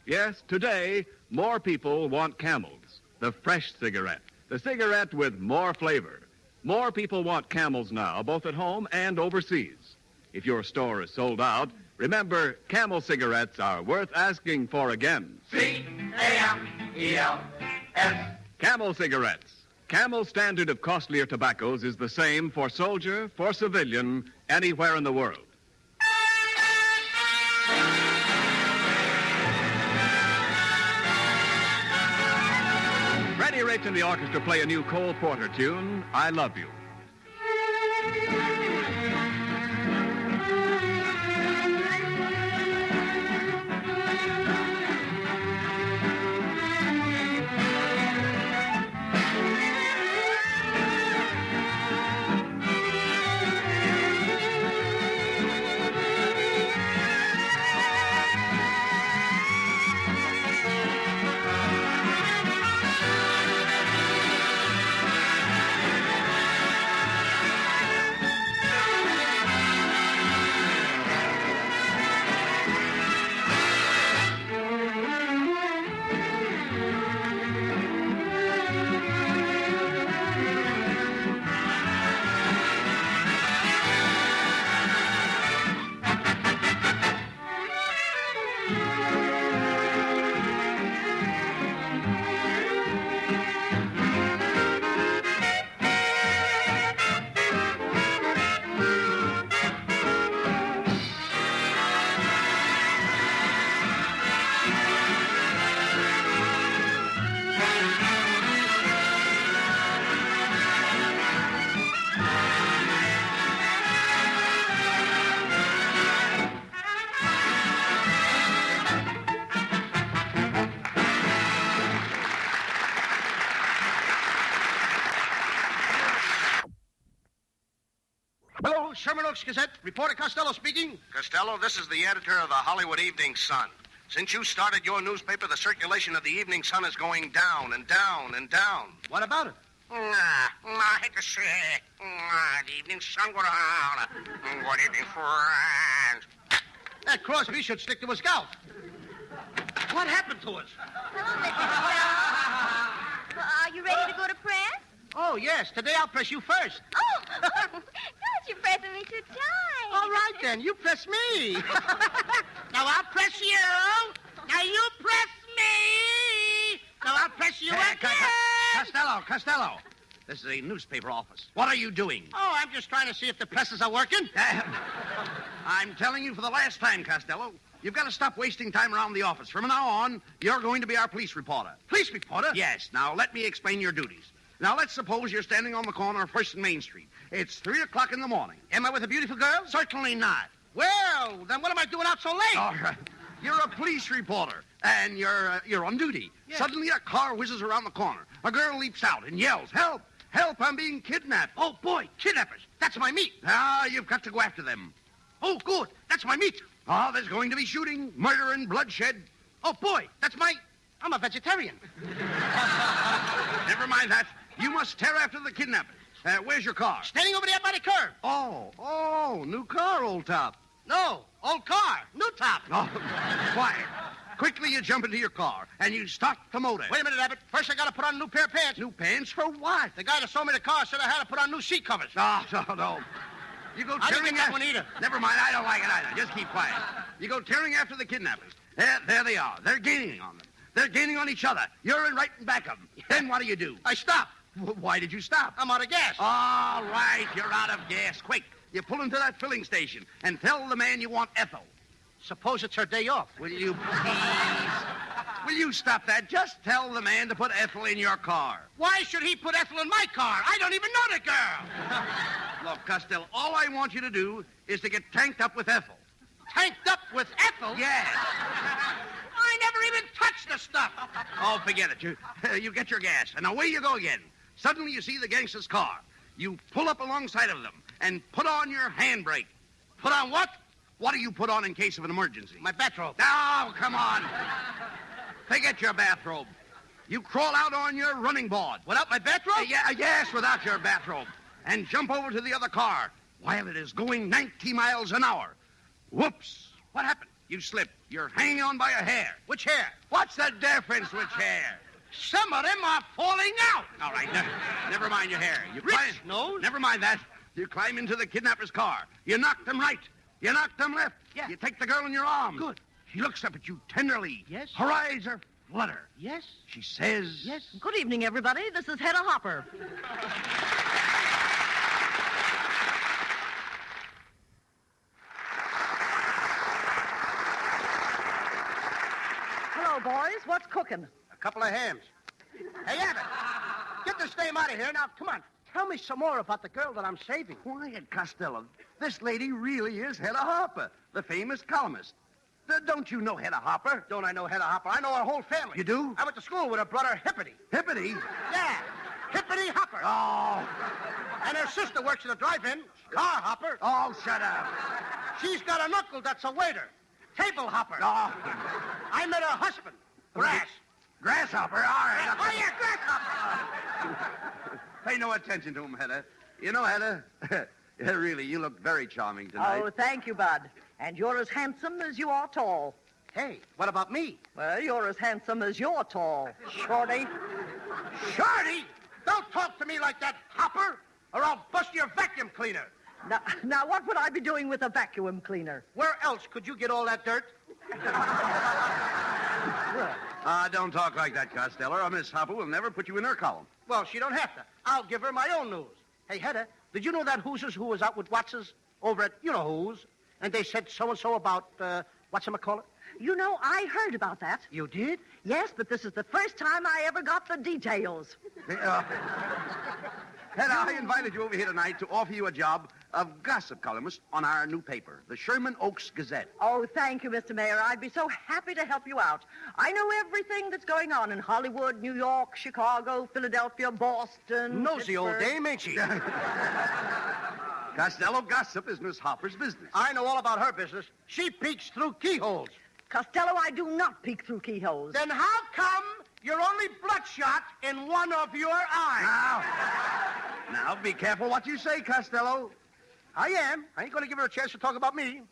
[SPEAKER 5] Yes, today, more people want Camels, the fresh cigarette, the cigarette with more flavor. More people want Camels now, both at home and overseas. If your store is sold out, remember, Camel cigarettes are worth asking for again.
[SPEAKER 10] C-A-M-E-L-S.
[SPEAKER 5] Camel cigarettes. Camel's standard of costlier tobaccos is the same for soldier, for civilian, anywhere in the world. Freddie Rich and the orchestra play a new Cole Porter tune, I Love You.
[SPEAKER 3] Hello, Sherman Oaks Gazette. Reporter Costello speaking.
[SPEAKER 12] Costello, this is the editor of the Hollywood Evening Sun. Since you started your newspaper, the circulation of the Evening Sun is going down and down and down.
[SPEAKER 3] What about it?
[SPEAKER 12] I hate to say it. The Evening Sun go down. Good evening, friends.
[SPEAKER 3] That Crosby should stick to his gout. What happened to us?
[SPEAKER 6] Hello, Mr. Costello. Are you ready to go to press?
[SPEAKER 3] Oh, yes. Today I'll press you first.
[SPEAKER 6] Oh, don't you pressing me too tight.
[SPEAKER 3] All right, then. You press me. Now I'll press you. Now you press me. Now I'll press you again.
[SPEAKER 2] Costello. This is a newspaper office. What are you doing?
[SPEAKER 3] Oh, I'm just trying to see if the presses are working.
[SPEAKER 2] I'm telling you for the last time, Costello, you've got to stop wasting time around the office. From now on, you're going to be our police reporter.
[SPEAKER 3] Police reporter?
[SPEAKER 2] Yes. Now, let me explain your duties. Now, let's suppose you're standing on the corner of First and Main Street. It's 3 o'clock in the morning.
[SPEAKER 3] Am I with a beautiful girl?
[SPEAKER 2] Certainly not.
[SPEAKER 3] Well, then what am I doing out so late?
[SPEAKER 2] All right. You're a police reporter, and you're on duty.
[SPEAKER 3] Yeah.
[SPEAKER 2] Suddenly, a car whizzes around the corner. A girl leaps out and yells, "Help! Help! I'm being kidnapped!"
[SPEAKER 3] Oh, boy, kidnappers. That's my meat.
[SPEAKER 2] Ah, you've got to go after them.
[SPEAKER 3] Oh, good. That's my meat.
[SPEAKER 2] Oh, there's going to be shooting, murder, and bloodshed.
[SPEAKER 3] Oh, boy, I'm a vegetarian.
[SPEAKER 2] Never mind that. You must tear after the kidnappers. Where's your car?
[SPEAKER 3] Standing over there by the curb.
[SPEAKER 2] Oh, new car, old top.
[SPEAKER 3] No, old car, new top.
[SPEAKER 2] Oh, quiet. Quickly, you jump into your car, and you start the motor.
[SPEAKER 3] Wait a minute, Abbott. First, I got to put on a new pair of pants.
[SPEAKER 2] New pants for what?
[SPEAKER 3] The guy that sold me the car said I had to put on new seat covers.
[SPEAKER 2] No. You go
[SPEAKER 3] I didn't
[SPEAKER 2] tearing
[SPEAKER 3] get that one either.
[SPEAKER 2] Never mind, I don't like it either. Just keep quiet. You go tearing after the kidnappers. There they are. They're gaining on them. They're gaining on each other. You're in right in back of them. Then what do?
[SPEAKER 3] I stop.
[SPEAKER 2] Why did you stop?
[SPEAKER 3] I'm out of gas.
[SPEAKER 2] All right, you're out of gas. Quick, you pull into that filling station and tell the man you want Ethel.
[SPEAKER 3] Suppose it's her day off.
[SPEAKER 2] Will you please? Will you stop that? Just tell the man to put Ethel in your car.
[SPEAKER 3] Why should he put Ethel in my car? I don't even know the girl.
[SPEAKER 2] Look, Costello, all I want you to do is to get tanked up with Ethel.
[SPEAKER 3] Tanked up with Ethel?
[SPEAKER 2] Yes.
[SPEAKER 3] I never even touched the stuff.
[SPEAKER 2] Oh, forget it. You get your gas, and away you go again. Suddenly you see the gangster's car. You pull up alongside of them and put on your handbrake.
[SPEAKER 3] Put on what?
[SPEAKER 2] What do you put on in case of an emergency?
[SPEAKER 3] My bathrobe.
[SPEAKER 2] Oh, come on. Forget your bathrobe. You crawl out on your running board.
[SPEAKER 3] Without my bathrobe?
[SPEAKER 2] Yes, without your bathrobe. And jump over to the other car while it is going 90 miles an hour. Whoops.
[SPEAKER 3] What happened?
[SPEAKER 2] You slipped. You're hanging on by a hair.
[SPEAKER 3] Which hair?
[SPEAKER 2] What's the difference which hair?
[SPEAKER 3] Some of them are falling out.
[SPEAKER 2] All right, never mind your hair. You
[SPEAKER 3] Rich nose.
[SPEAKER 2] Never mind that. You climb into the kidnapper's car. You knock them right. You knock them left.
[SPEAKER 3] Yeah.
[SPEAKER 2] You take the girl in your arms.
[SPEAKER 3] Good.
[SPEAKER 2] She looks up at you tenderly.
[SPEAKER 3] Yes.
[SPEAKER 2] Her eyes are flutter.
[SPEAKER 3] Yes.
[SPEAKER 2] She says...
[SPEAKER 3] Yes.
[SPEAKER 4] Good evening, everybody. This is Hedda Hopper. Hello, boys. What's cooking?
[SPEAKER 3] A couple of hams. Hey, Abbott, get this dame out of here. Now, come on. Tell me some more about the girl that I'm saving.
[SPEAKER 2] Quiet, Costello. This lady really is Hedda Hopper, the famous columnist. Don't you know Hedda Hopper?
[SPEAKER 3] Don't I know Hedda Hopper? I know her whole family.
[SPEAKER 2] You do?
[SPEAKER 3] I went to school with her brother, Hippity.
[SPEAKER 2] Hippity?
[SPEAKER 3] Yeah, Hippity Hopper.
[SPEAKER 2] Oh.
[SPEAKER 3] And her sister works at a drive-in, Car Hopper.
[SPEAKER 2] Oh, shut up.
[SPEAKER 3] She's got an uncle that's a waiter, Table Hopper.
[SPEAKER 2] Oh.
[SPEAKER 3] I met her husband, Grass.
[SPEAKER 2] Grasshopper, all right.
[SPEAKER 3] Oh, yeah, Grasshopper.
[SPEAKER 2] Pay no attention to him, Hedda. You know, Hedda, yeah, really, you look very charming tonight.
[SPEAKER 4] Oh, thank you, Bud. And you're as handsome as you are tall.
[SPEAKER 3] Hey, what about me?
[SPEAKER 4] Well, you're as handsome as you're tall, Shorty.
[SPEAKER 3] Shorty, don't talk to me like that, Hopper, or I'll bust your vacuum cleaner.
[SPEAKER 4] Now, what would I be doing with a vacuum cleaner?
[SPEAKER 3] Where else could you get all that dirt?
[SPEAKER 2] Don't talk like that, Costello, or Miss Hopper will never put you in her column.
[SPEAKER 3] Well, she don't have to. I'll give her my own news. Hey, Hedda, did you know that Hoosers who was out with Watsons over at you-know-who's, and they said so-and-so about, whatchamacallit?
[SPEAKER 4] You know, I heard about that.
[SPEAKER 3] You did?
[SPEAKER 4] Yes, but this is the first time I ever got the details.
[SPEAKER 2] Hedda, I invited you over here tonight to offer you a job of gossip columnist on our new paper, the Sherman Oaks Gazette.
[SPEAKER 4] Oh, thank you, Mr. Mayor. I'd be so happy to help you out. I know everything that's going on in Hollywood, New York, Chicago, Philadelphia, Boston.
[SPEAKER 3] Nosy old
[SPEAKER 4] Pittsburgh.
[SPEAKER 3] dame, ain't she?
[SPEAKER 2] Costello, gossip is Miss Hopper's business.
[SPEAKER 3] I know all about her business. She peeks through keyholes.
[SPEAKER 4] Costello, I do not peek through keyholes.
[SPEAKER 3] Then how come you're only bloodshot in one of your eyes?
[SPEAKER 2] Now, be careful what you say, Costello.
[SPEAKER 3] I am. I ain't going to give her a chance to talk about me.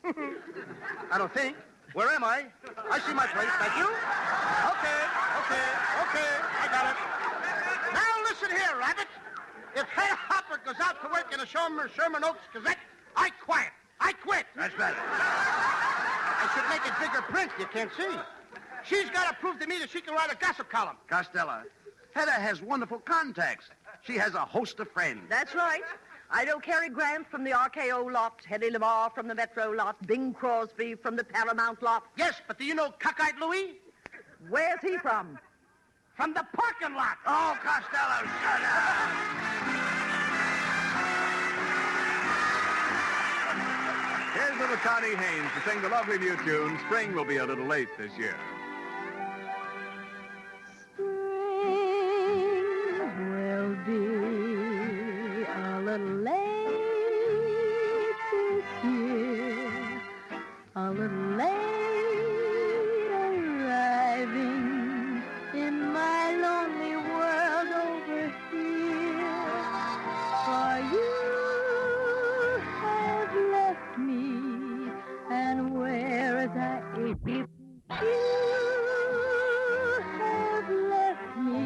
[SPEAKER 3] I don't think. Where am I? I see my place. Thank you. Okay. I got it. Now listen here, Rabbit. If Hedda Hopper goes out to work in a Sherman Oaks Gazette, I quiet. I quit.
[SPEAKER 2] That's better.
[SPEAKER 3] I should make it bigger print. You can't see. She's got to prove to me that she can write a gossip column.
[SPEAKER 2] Costello, Hedda has wonderful contacts. She has a host of friends.
[SPEAKER 4] That's right. I know Cary Grant from the RKO lot, Hedda Lamour from the Metro lot, Bing Crosby from the Paramount lot.
[SPEAKER 3] Yes, but do you know Cockeyed Louie?
[SPEAKER 4] Where's he from?
[SPEAKER 3] From the parking lot.
[SPEAKER 2] Oh, Costello, shut up.
[SPEAKER 5] Here's little Connie Haynes to sing the lovely new tune, Spring Will Be a Little Late This Year.
[SPEAKER 7] Spring will be a little late this year, a little late arriving in my lonely world over here. For you have left me, and where is I? If you have left me,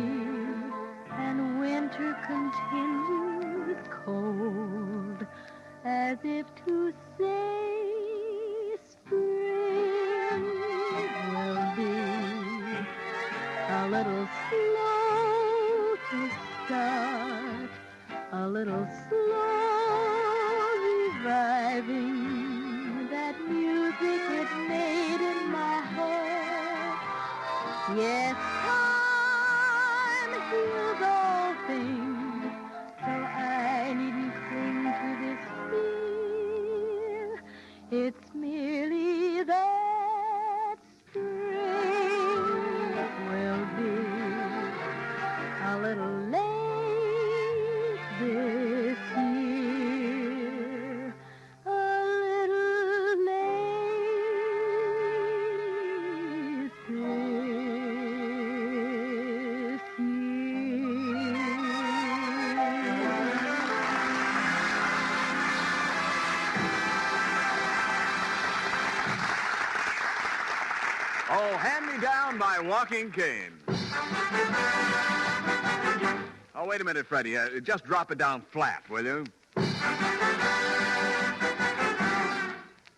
[SPEAKER 7] and winter continues cold, as if to say spring will be a little slow to start, a little slow reviving that music it made in my heart. Yes, time heals all things, so I needn't cling to this fear. It's merely that spring will be a little late this year, a little late this year.
[SPEAKER 5] Oh, hand me down my walking cane. Oh, wait a minute, Freddie. Just drop it down flat, will you?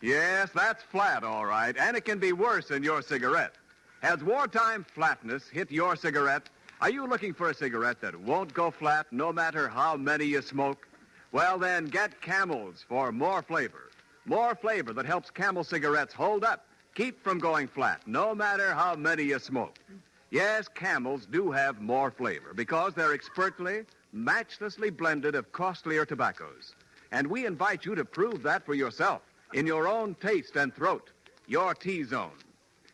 [SPEAKER 5] Yes, that's flat, all right. And it can be worse than your cigarette. Has wartime flatness hit your cigarette? Are you looking for a cigarette that won't go flat no matter how many you smoke? Well, then get Camels for more flavor. More flavor that helps Camel cigarettes hold up, keep from going flat, no matter how many you smoke. Yes, Camels do have more flavor because they're expertly, matchlessly blended of costlier tobaccos. And we invite you to prove that for yourself in your own taste and throat, your T-zone.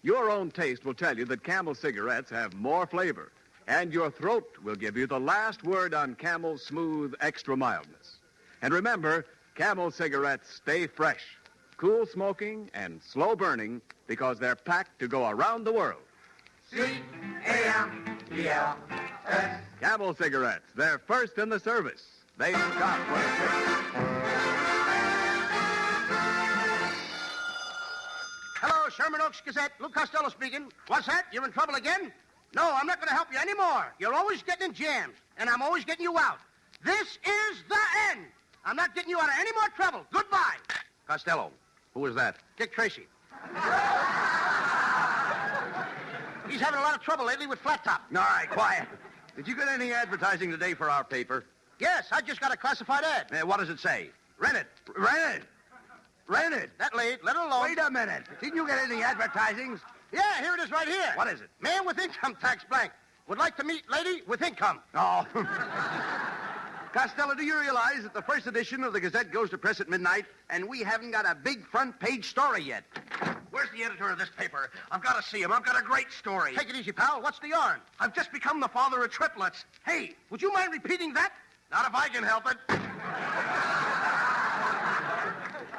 [SPEAKER 5] Your own taste will tell you that Camel cigarettes have more flavor, and your throat will give you the last word on Camel's smooth extra mildness. And remember, Camel cigarettes stay fresh, cool smoking, and slow burning because they're packed to go around the world. C-A-M-E-L-S. Camel cigarettes, they're first in the service. They stop for the trip.
[SPEAKER 3] Hello, Sherman Oaks Gazette. Lou Costello speaking. What's that? You're in trouble again? No, I'm not going to help you anymore. You're always getting in jams, and I'm always getting you out. This is the end. I'm not getting you out of any more trouble. Goodbye.
[SPEAKER 2] Costello, who was that?
[SPEAKER 3] Dick Tracy. He's having a lot of trouble lately with Flat Top.
[SPEAKER 2] All right, quiet. Did you get any advertising today for our paper?
[SPEAKER 3] Yes, I just got a classified ad.
[SPEAKER 2] What does it say? Rent it. Rent it. Rent it.
[SPEAKER 3] That late, let it alone.
[SPEAKER 2] Wait a minute. Didn't you get any advertisings?
[SPEAKER 3] Yeah, here it is right here.
[SPEAKER 2] What is it?
[SPEAKER 3] Man with income tax blank. Would like to meet lady with income.
[SPEAKER 2] Oh. Costello, do you realize that the first edition of the Gazette goes to press at midnight, and we haven't got a big front page story yet? Where's the editor of this paper? I've got to see him. I've got a great story.
[SPEAKER 3] Take it easy, pal. What's the yarn?
[SPEAKER 2] I've just become the father of triplets.
[SPEAKER 3] Hey, would you mind repeating that?
[SPEAKER 2] Not if I can help it.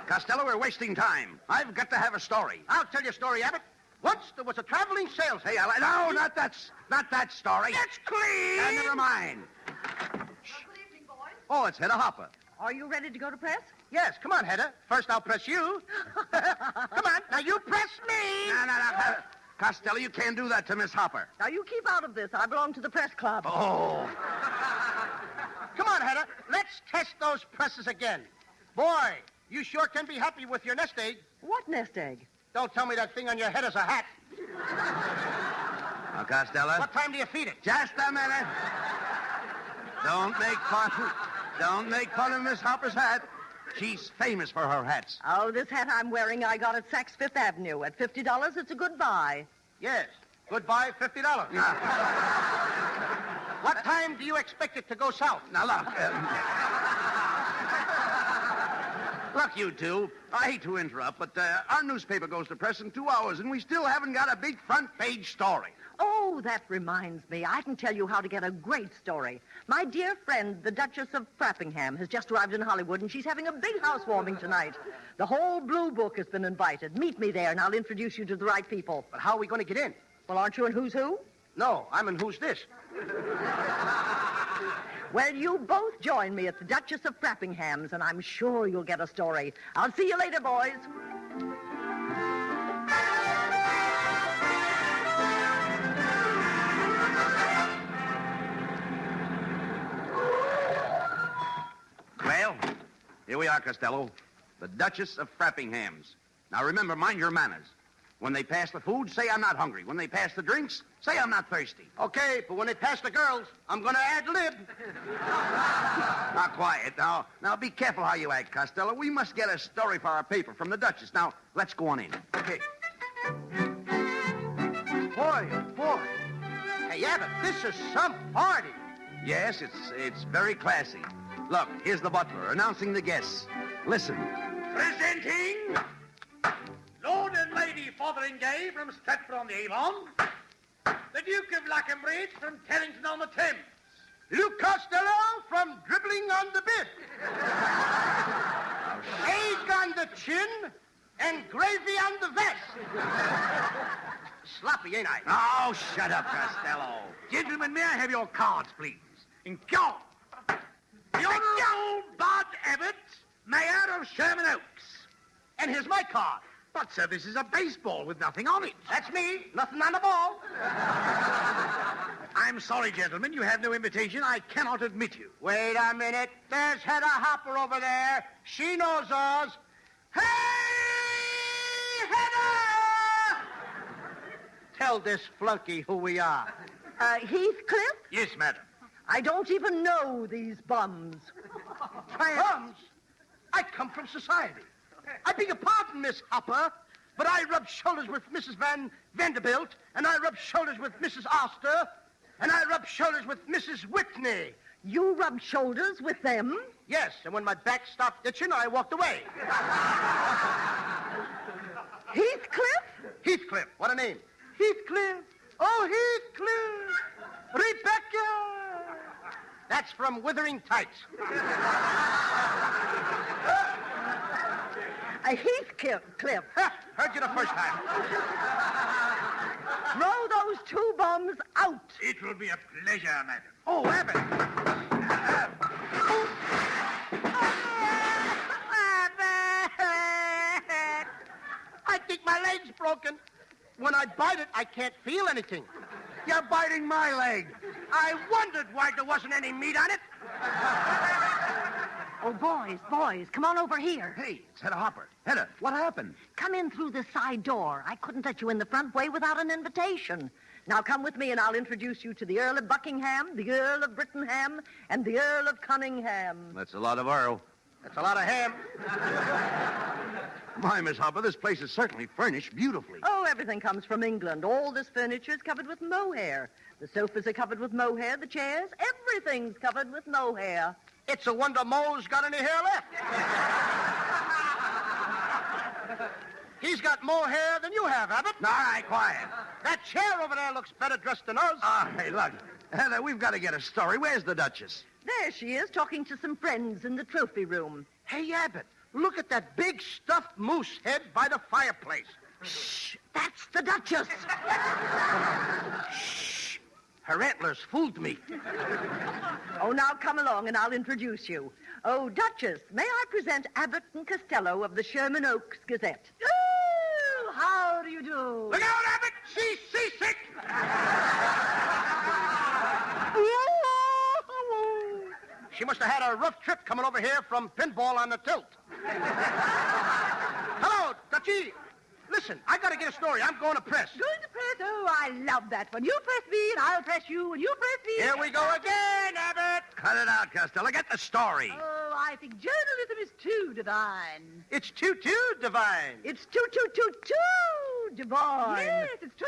[SPEAKER 2] Costello, we're wasting time. I've got to have a story.
[SPEAKER 3] I'll tell you a story, Abbott. Once there was a traveling salesman.
[SPEAKER 2] Hey, no, not that story.
[SPEAKER 3] It's clean.
[SPEAKER 2] Never mind.
[SPEAKER 7] Good evening, boys.
[SPEAKER 2] Oh, it's Hedda Hopper.
[SPEAKER 7] Are you ready to go to press?
[SPEAKER 3] Yes, come on, Hedda. First I'll press you. Come on, now you press me.
[SPEAKER 2] No. Costello, you can't do that to Miss Hopper.
[SPEAKER 7] Now, you keep out of this. I belong to the press club.
[SPEAKER 2] Oh.
[SPEAKER 3] Come on, Hedda. Let's test those presses again. Boy, you sure can be happy with your nest egg.
[SPEAKER 7] What nest egg?
[SPEAKER 3] Don't tell me that thing on your head is a hat.
[SPEAKER 2] Now, Costello.
[SPEAKER 3] What time do you feed it?
[SPEAKER 2] Just a minute. Don't make fun of Miss Hopper's hat. She's famous for her hats.
[SPEAKER 7] Oh, this hat I'm wearing I got at Saks Fifth Avenue. At $50, it's a good buy.
[SPEAKER 3] Yes. Goodbye, $50. What time do you expect it to go south?
[SPEAKER 2] Now, look. Look, you two. I hate to interrupt, but our newspaper goes to press in 2 hours, and we still haven't got a big front page story.
[SPEAKER 7] Oh, that reminds me. I can tell you how to get a great story. My dear friend, the Duchess of Frappingham, has just arrived in Hollywood, and she's having a big housewarming tonight. The whole Blue Book has been invited. Meet me there, and I'll introduce you to the right people.
[SPEAKER 3] But how are we going to get in?
[SPEAKER 7] Well, aren't you in Who's Who?
[SPEAKER 3] No, I'm in Who's This?
[SPEAKER 7] Well, you both join me at the Duchess of Frappingham's, and I'm sure you'll get a story. I'll see you later, boys.
[SPEAKER 2] Well, here we are, Costello. The Duchess of Frappingham's. Now, remember, mind your manners. When they pass the food, say I'm not hungry. When they pass the drinks, say I'm not thirsty.
[SPEAKER 3] Okay, but when they pass the girls, I'm going to ad-lib.
[SPEAKER 2] Now, quiet. Now, be careful how you act, Costello. We must get a story for our paper from the Duchess. Now, let's go on in.
[SPEAKER 3] Okay. Boy. Hey, Abbott, this is some party.
[SPEAKER 2] Yes, it's very classy. Look, here's the butler announcing the guests. Listen.
[SPEAKER 10] Presenting Lord and Lady Fotheringay from Stratford-on-the-Avon, the Duke of Lockenbridge from Terrington-on-the-Thames,
[SPEAKER 3] Luke Costello from Dribbling on the Bit. Egg on the chin and gravy on the vest. Sloppy, ain't I?
[SPEAKER 2] Oh, shut up, Costello.
[SPEAKER 10] Gentlemen, may I have your cards, please? And go. The Honourable Bud Abbott, Mayor of Sherman Oaks.
[SPEAKER 3] And here's my card.
[SPEAKER 10] But, sir, this is a baseball with nothing on it.
[SPEAKER 3] That's me. Nothing on the ball.
[SPEAKER 10] I'm sorry, gentlemen. You have no invitation. I cannot admit you.
[SPEAKER 3] Wait a minute. There's Hedda Hopper over there. She knows us. Hey, Hedda! Tell this flunky who we are.
[SPEAKER 7] Heathcliff?
[SPEAKER 10] Yes, madam.
[SPEAKER 7] I don't even know these bums.
[SPEAKER 3] Bums? I come from society. I beg your pardon, Miss Hopper, but I rub shoulders with Mrs. Van Vanderbilt, and I rub shoulders with Mrs. Oster, and I rub shoulders with Mrs. Whitney.
[SPEAKER 7] You rubbed shoulders with them?
[SPEAKER 3] Yes, and when my back stopped itching, I walked away.
[SPEAKER 7] Heathcliff?
[SPEAKER 3] Heathcliff, what a name. Heathcliff. Oh, Heathcliff. Rebecca. That's from Wuthering Tights.
[SPEAKER 7] Heathcliff.
[SPEAKER 3] Heard you the first time.
[SPEAKER 7] Throw those two bums out.
[SPEAKER 10] It will be a pleasure, madam.
[SPEAKER 3] Oh, Abbott. I think my leg's broken. When I bite it, I can't feel anything.
[SPEAKER 10] You're biting my leg.
[SPEAKER 3] I wondered why there wasn't any meat on it.
[SPEAKER 7] Oh, boys, come on over here.
[SPEAKER 2] Hey, it's Hedda Hopper. Hedda, what happened?
[SPEAKER 7] Come in through the side door. I couldn't let you in the front way without an invitation. Now come with me and I'll introduce you to the Earl of Buckingham, the Earl of Brittenham, and the Earl of Cunningham.
[SPEAKER 2] That's a lot of Earl.
[SPEAKER 3] That's a lot of ham.
[SPEAKER 2] My, Miss Hopper, this place is certainly furnished beautifully.
[SPEAKER 7] Oh, everything comes from England. All this furniture is covered with mohair. The sofas are covered with mohair, the chairs, everything's covered with mohair.
[SPEAKER 3] It's a wonder Moe's got any hair left. He's got more hair than you have, Abbott.
[SPEAKER 2] All right, quiet.
[SPEAKER 3] That chair over there looks better dressed than us.
[SPEAKER 2] Hey, look. Hedda, we've got to get a story. Where's the Duchess?
[SPEAKER 7] There she is, talking to some friends in the trophy room.
[SPEAKER 3] Hey, Abbott, look at that big stuffed moose head by the fireplace.
[SPEAKER 7] Shh, that's the Duchess.
[SPEAKER 3] Shh. Her antlers fooled me.
[SPEAKER 7] Oh, now come along and I'll introduce you. Oh, Duchess, may I present Abbott and Costello of the Sherman Oaks Gazette?
[SPEAKER 4] Oh, how do you do?
[SPEAKER 3] Look out, Abbott! She's seasick! She must have had a rough trip coming over here from pinball on the tilt. Hello, Dutchie. Listen, I got to get a story. I'm going to press.
[SPEAKER 4] Going to press? Oh, I love that one. You press me, and I'll press you, and you press me.
[SPEAKER 3] Here we go again, Abbott.
[SPEAKER 2] Cut it out, Costello. Get the story.
[SPEAKER 4] Oh, I think journalism is too divine.
[SPEAKER 3] It's too divine.
[SPEAKER 7] It's too divine.
[SPEAKER 4] Yes, it's too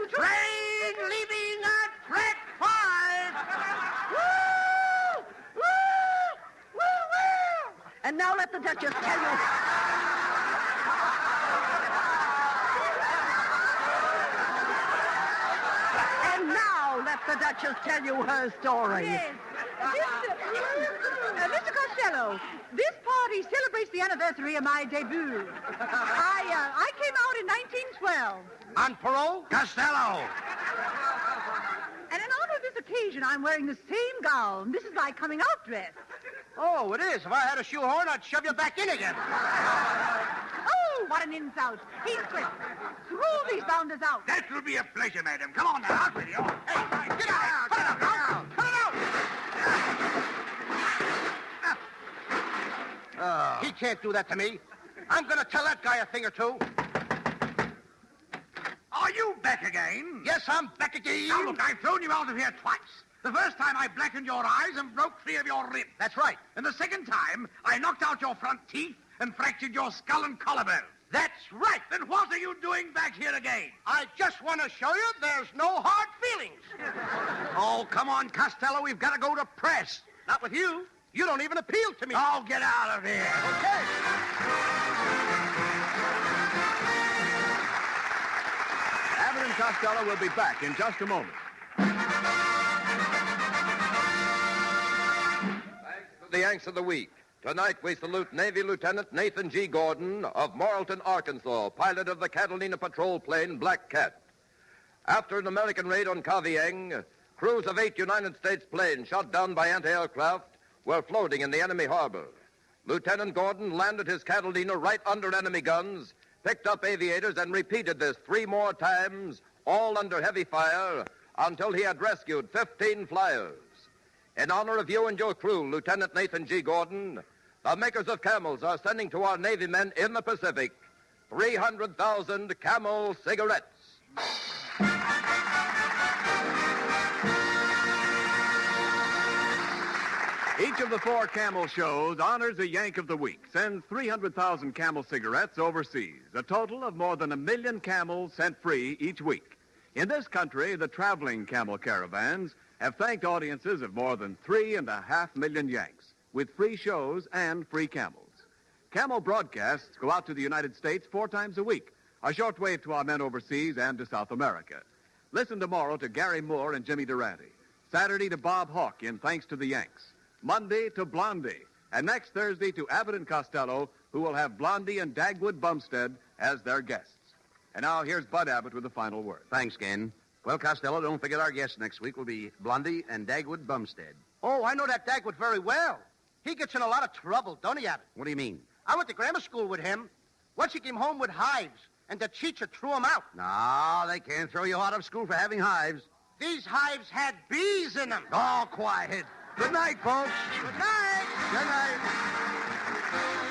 [SPEAKER 3] Train leaving at track 5.
[SPEAKER 4] Woo! Woo! Woo! Woo!
[SPEAKER 7] And now let the Duchess tell you... Let the Duchess tell you her story.
[SPEAKER 4] Yes. Mr. Costello, this party celebrates the anniversary of my debut. I came out in 1912.
[SPEAKER 3] On parole?
[SPEAKER 2] Costello!
[SPEAKER 4] And in honor of this occasion, I'm wearing the same gown. This is my coming out dress.
[SPEAKER 3] Oh, it is. If I had a shoehorn, I'd shove you back in again.
[SPEAKER 4] Oh, what an insult. Heathcliff, throw these bounders out.
[SPEAKER 10] That will be a pleasure, madam. Come on now, out with you.
[SPEAKER 3] Hey, get out! Cut it out! Cut it out! He can't do that to me. I'm going to tell that guy a thing or two.
[SPEAKER 10] Are you back again?
[SPEAKER 3] Yes, I'm back again.
[SPEAKER 10] Now, look, I've thrown you out of here twice. The first time I blackened your eyes and broke 3 of your ribs.
[SPEAKER 3] That's right.
[SPEAKER 10] And the second time, I knocked out your front teeth and fractured your skull and collarbone.
[SPEAKER 3] That's right.
[SPEAKER 10] Then what are you doing back here again?
[SPEAKER 3] I just want to show you there's no hard feelings.
[SPEAKER 2] Oh, come on, Costello. We've got to go to press.
[SPEAKER 3] Not with you. You don't even appeal to me.
[SPEAKER 2] Oh, get out of here.
[SPEAKER 3] Okay.
[SPEAKER 5] Abbott and Costello will be back in just a moment.
[SPEAKER 13] The Yanks of the Week. Tonight we salute Navy Lieutenant Nathan G. Gordon of Morrilton, Arkansas, pilot of the Catalina patrol plane Black Cat. After an American raid on Kavieng, crews of 8 United States planes shot down by anti-aircraft were floating in the enemy harbor. Lieutenant Gordon landed his Catalina right under enemy guns, picked up aviators, and repeated this 3 more times, all under heavy fire, until he had rescued 15 flyers. In honor of you and your crew, Lieutenant Nathan G. Gordon, the makers of Camels are sending to our Navy men in the Pacific 300,000 Camel cigarettes.
[SPEAKER 5] Each of the 4 Camel shows honors a Yank of the Week, sends 300,000 Camel cigarettes overseas, a total of more than 1 million Camels sent free each week. In this country, the traveling Camel caravans have thanked audiences of more than 3.5 million Yanks with free shows and free Camels. Camel broadcasts go out to the United States 4 times a week, a short wave to our men overseas and to South America. Listen tomorrow to Gary Moore and Jimmy Durante. Saturday to Bob Hawke in Thanks to the Yanks. Monday to Blondie. And next Thursday to Abbott and Costello, who will have Blondie and Dagwood Bumstead as their guests. And now here's Bud Abbott with the final word.
[SPEAKER 2] Thanks, Ken. Well, Costello, don't forget our guests next week will be Blondie and Dagwood Bumstead.
[SPEAKER 3] Oh, I know that Dagwood very well. He gets in a lot of trouble, don't he, Abbott?
[SPEAKER 2] What do you mean?
[SPEAKER 3] I went to grammar school with him. Once he came home with hives, and the teacher threw him out.
[SPEAKER 2] No, they can't throw you out of school for having hives.
[SPEAKER 3] These hives had bees in them.
[SPEAKER 2] Oh, quiet. Good night, folks.
[SPEAKER 3] Good night.
[SPEAKER 2] Good night.